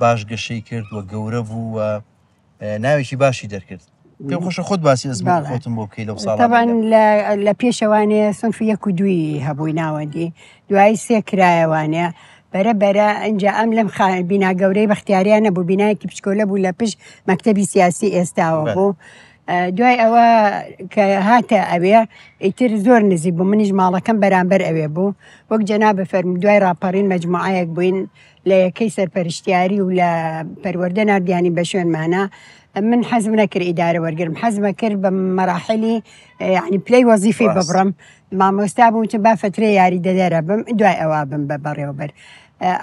باش گەشەی کرد و گەورە بوو و ناوێکی باشی دەرکرد. پێم خۆشە خۆت باسی ئەزمموی خۆتم بۆ بکەی لەو ساڵانە. تەبەن لە پێشەوانێ سنفی 1 و 2 هەبووی ناوەندی، دوای 3 کرایەوانێ بەرە ئەنج ئەم لەم بینا گەورەی بەختیاریان نەبوو، بینایەکی پچکۆلە بوو لە پشت مەکتەبی سیاسی ئێستاوە بوو. دوای ئەوە کە هاتە ئەوێ ئیتر زۆر نزیک بوو، منیش ماڵەکەم بەرامبەر ئەوێ بوو، وەک جەنابە فەرموو دوای ڕاپەڕین مەجموعەیەک بووین لە یەکەی سەرپەرشتیاری و لە پەروەردە نردیانی بە شوێنمانە. من حەزم نەکرد ئیدارە وەرگرم، حەزمە کرد بە مەراحلی یعنی پلەی وەزیفەی ببڕم. مامۆستا بووم چ با فترە یاریدەدەرە بم، دوای ئەوە بم بە بەڕێوەبەر.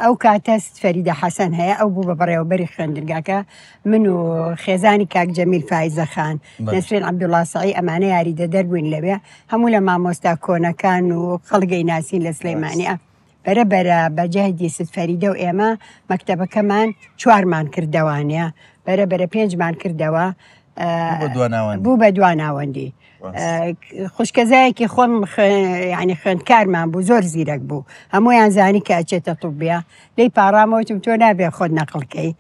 ئەو کاتەست فەریدە حەسەن هەیە، ئەو بوو بە بەڕێوەبەری خوێندنگاکە، من و خێزانی کاک جەمیل فایزە خان، نەسرین عەبدوڵڵا سەعی ئەمانە یاریدەدەر بووین لەوێ، هەموو لە مامۆستا کۆنەکان و خەڵگەی ناسین لە سلەیمانیە. بەرە بەجەهدی ست فەریدە و ئێمە مەکتەبەکەمان 4مان کردەوانە، بەرە 5مان کردەوە بوو بە دواناوەندی. خوشکەزایەکی خۆم ینی خوێندکارمان بوو، زۆر زیرەک بوو، هەموویان زانی کە ئەچێتە تووبیا، لی پاڕامەوەتم تۆ نابێ خۆت نەقڵکەی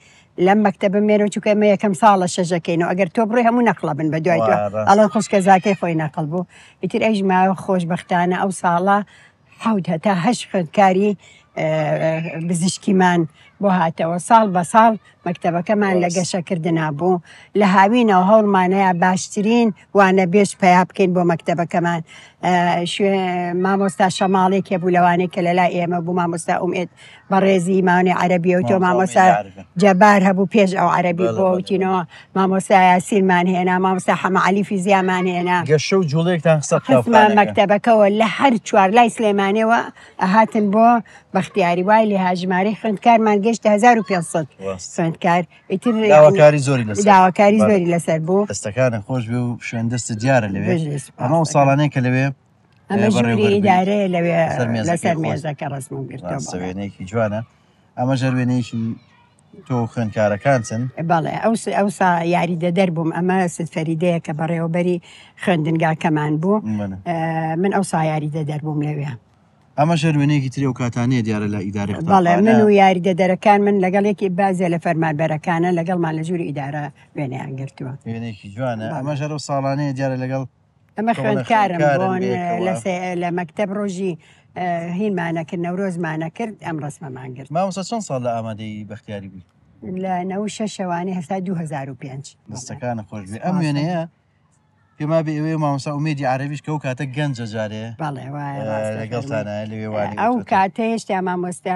لەم مەکتەبە مێرە چووکە ئمە یەکەم ساڵە شەژەکەینەوە، ئەگەر تۆ بڕێ هەموو نەقڵە بن بە دوای تۆ، ئەڵەن خوشکەزاکەی خۆی نەقڵ بوو. ئیتر ئەیژ ماوە خۆشبەختانە ئەو ساڵە 7 هەتا 8 خوێندکاری بزیشکیمان بۆ هاتەوە، ساڵ بە ساڵ مەکتەبەکەمان لە گەشەکردنا بوو، لە هاوینەوە هەوڵمانەیە باشترین وانە بێش پیا بکەین بۆ مەکتەبەکەمان. مامۆستا شەماڵێک هەبوو لەوانەیە کە لەلای ئێمە بوو، مامۆستا ئومێد بەڕێزی ماوەی عەرەبیە و تۆ مامۆستا جەبار هەبوو پێش ئەو عەرەبی بۆ وتینەوە، مامۆستا یاسینمان هێنا، مامۆستا حەمە عەلی فیزیامان هێنا. گەشە و جوڵەیەکتان قسمە مەکتەبەکەەوە لە هەر 4 لای سلێمانیەوە ئەهاتن بۆ بەختیاری، وای لێ هاژمارەی خوێندکارمان گەشتە 1500 خوێندکار. داواکاری زۆری لەسەر بوو. دەستەکانە خۆش بێ و شوێندەستە دیارە لەوێ، ئەمە و ساڵانەیە کە لەوێ ئەمە ژووری ئیدارەیە لەوێ لەسەر مێزەکە ڕسمم گرتەوە. سەوێنەیەکی جوانە، ئەمە ژەروێنەیەکی تۆ خوێندکارەکان چن؟ بەڵێ ئەوسا یاریدەدەر بووم، ئەمە ست فەریدەیە کە بەڕێوەبەری خوێندنگاکەمان بوو، من ئەوسا یاریدەدەر بووم لەوێ. ئەمە ژەروێنەیەکی ترێ و کاتانەیە دیارە لە ئیدارە. بەڵێ من و یاریدەدەرەکان من لەگەڵ یەکی بازێ لە فەرمانبەرەکانە لەگەڵمان لە ژووری ئیدارە وێنەیان گرتووە. وێنەیەکی جوانە. ئەمە ژەرە و ساڵانەیە دیارە لەگەڵ ئەمە خوێندکارم بۆن لە مەکتەب ڕۆژی هینمانەکرد، نەورۆزمانە کرد، ئەم ڕسمەمان گرت. مامۆستا چەند ساڵ لە ئامادەی بەختیاری بووی؟ لە 96 شەوانی هەستا 2005. دەستەکانە خۆش بێ. ئەم وێنەیە پێما بێ ئەوێ مامۆستا ئومێدی عەرەبیش کە ئەو کاتە گەنجە جارێ بەڵێ لەگەڵتانە لەوێوانی ئەو کاتە هێشتا مامۆستا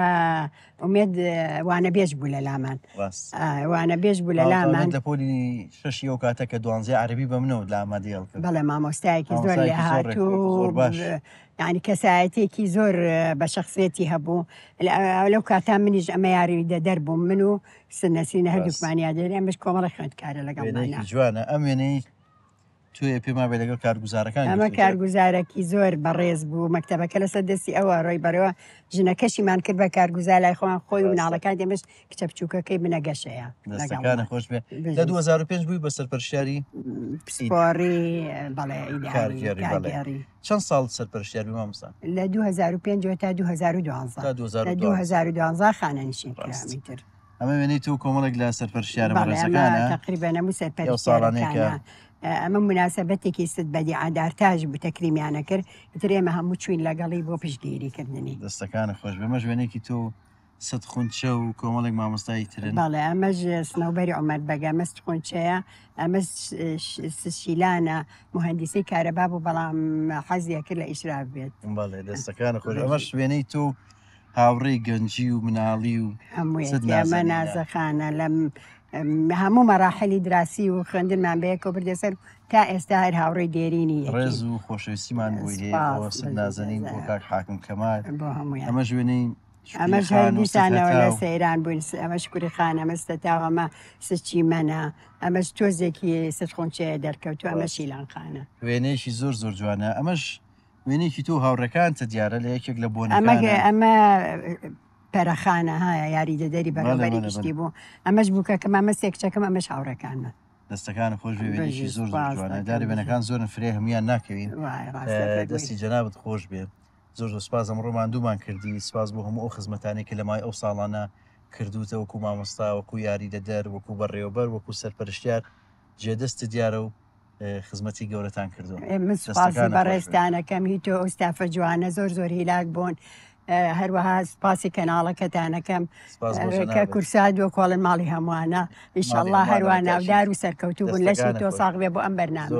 ئومێد وانە بێژ بوو لە لامان وانە بێژ بوو لە لامان لە پۆلی شەشی ئەو کاتە کە دوانزەی عەرەبی بە منەوە لە ئامادەیەڵ کرد بەڵێ مامۆستایەکی زۆر لێ هاتوو یعنی کەسایەتێکی زۆر بە شخصێتی هەبوو لەو کاتا منیش ئەمە یاری دەربووم من و سنەسینە هەردووکمانیا دەێ ئەمەش کۆمەڵی خوێندکارە لەگەڵ جوانە ئەم وێنەی توێ پێما بێ لەگەڵ کارگوزارەکان ئەمە کارگوزارێکی زۆر بەڕێز بوو مەکتەبەکە لەسەر دەستی ئەوە ڕۆی بەرەوە ژنەکەشیمان کرد بە کارگوزار لای خۆیان خۆی و مناڵەکان دێمەش کچە بچووکەکەی بنەگەشەیە دەستەکانە خۆش بێ لە 2005 بووی بە سەرپەرشتیاری پسپۆڕی بەڵێ کارگێڕی چەند ساڵ سەرپەرشتیار بووی مامۆستا لە 2005 تا 2012 خانەنشین کرامی تر ئەمە وێنەی تۆ کۆمەڵێک لە سەرپەرشتیارە بەڕێزەکانە تقریبەن هەموو سەرپەرشتیارەکانە ئەمە مناسبەتێکی ست بەدی عادارتاژ بوو تەکریمیانە کرد تر ئێمە هەموو چوین لەگەڵی بۆ پشتگیریکردنی دەستەکانە خۆش بێ مەش وێنێکی تۆ سەد خونچە و کۆمەڵێک مامۆستایی ترن بەڵێ ئەمەش سنەوبەری عومەر بەگا مەست خونچەیە ئەمە شیلانە مهندسی کارەبا بوو بەڵام حەزیە کرد لە ئیشراف بێت بەڵێ دەستەکانە خۆش ئەمەش وێنەی تۆ هاوڕێی گەنجی و مناڵی و ئەمە نازەخانە لەم هەموو مەراحلی دراسی و خوێندنمان بەیەکەوە بردە سەر تا ئێستا هەر هاوڕێی دێرینی ڕێز و خۆشەویستیمان بووی نازەنین بۆ کاک حاکم کەمال ئەمەش وێنەی ئەمەش هەردووسانەوە لە سەیران بوون ئەمەش کوریخان ئەمەستە تاوە ئەمە سچی منە ئەمەش تۆزێکی سەد خۆنچەیە دەرکەوتو ئەمە شیلانخانە وێنەیەکی زۆر زۆر جوانە ئەمەش وێنێکی تۆ هاوڕەکانتە دیارە لە یەکێک لە ئەمە پەرەخانە هایە یاری دەدەری بەڕێوەبەری گشتی بوو ئەمەش بووکە کە مامە سێکچەکەم ئەمەش هاوڕەکانە دەستەکان خۆش وێنێکی زۆر جوانە داری وێنەکان زۆرن فرێ هەمویان ناکەوین دەستی جەنابەت خۆش بێ زۆر سوپاس ئەمڕۆمان دوومان کردی سپاس بۆ هەموو ئەو خزمەتانی کە لە مای ئەو ساڵانە کردوتە وەکو مامۆستا وەکو یاری دەدەر وەکو بەڕێوەبەر وەکو سەرپەرشتیار جێدەستە دیارە و خزمەتی گەورەتان کردو سپاسی بەڕێستانەکەم هی تۆ ئەوستافە جوانە زۆر زۆر هیلاک بوون هەروەها سپاسی کەناڵەکەتانەکەم کە کورساد و کۆڵن ماڵی هەمووانە ئیشەڵڵا هەروە ناودار و سەرکەوتوو بوون لەشی تۆ ساغ بێ بۆ ئەم بەرنامە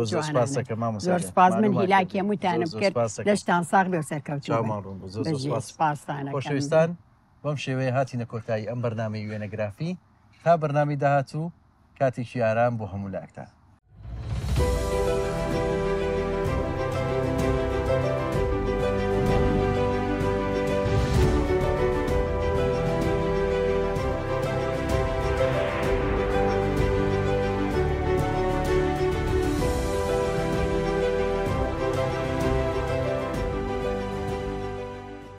زۆر سپاس من هیلاکی هەمووتانم کرد لەشتان ساغ بێ و سەرکەوتوو خۆشەویستان بەم شێوەیە هاتینە کۆتایی ئەم بەرنامەی وێنەگرافی تا بەرنامی داهاتوو کاتێکی ئارام بۆ هەموو لاکتان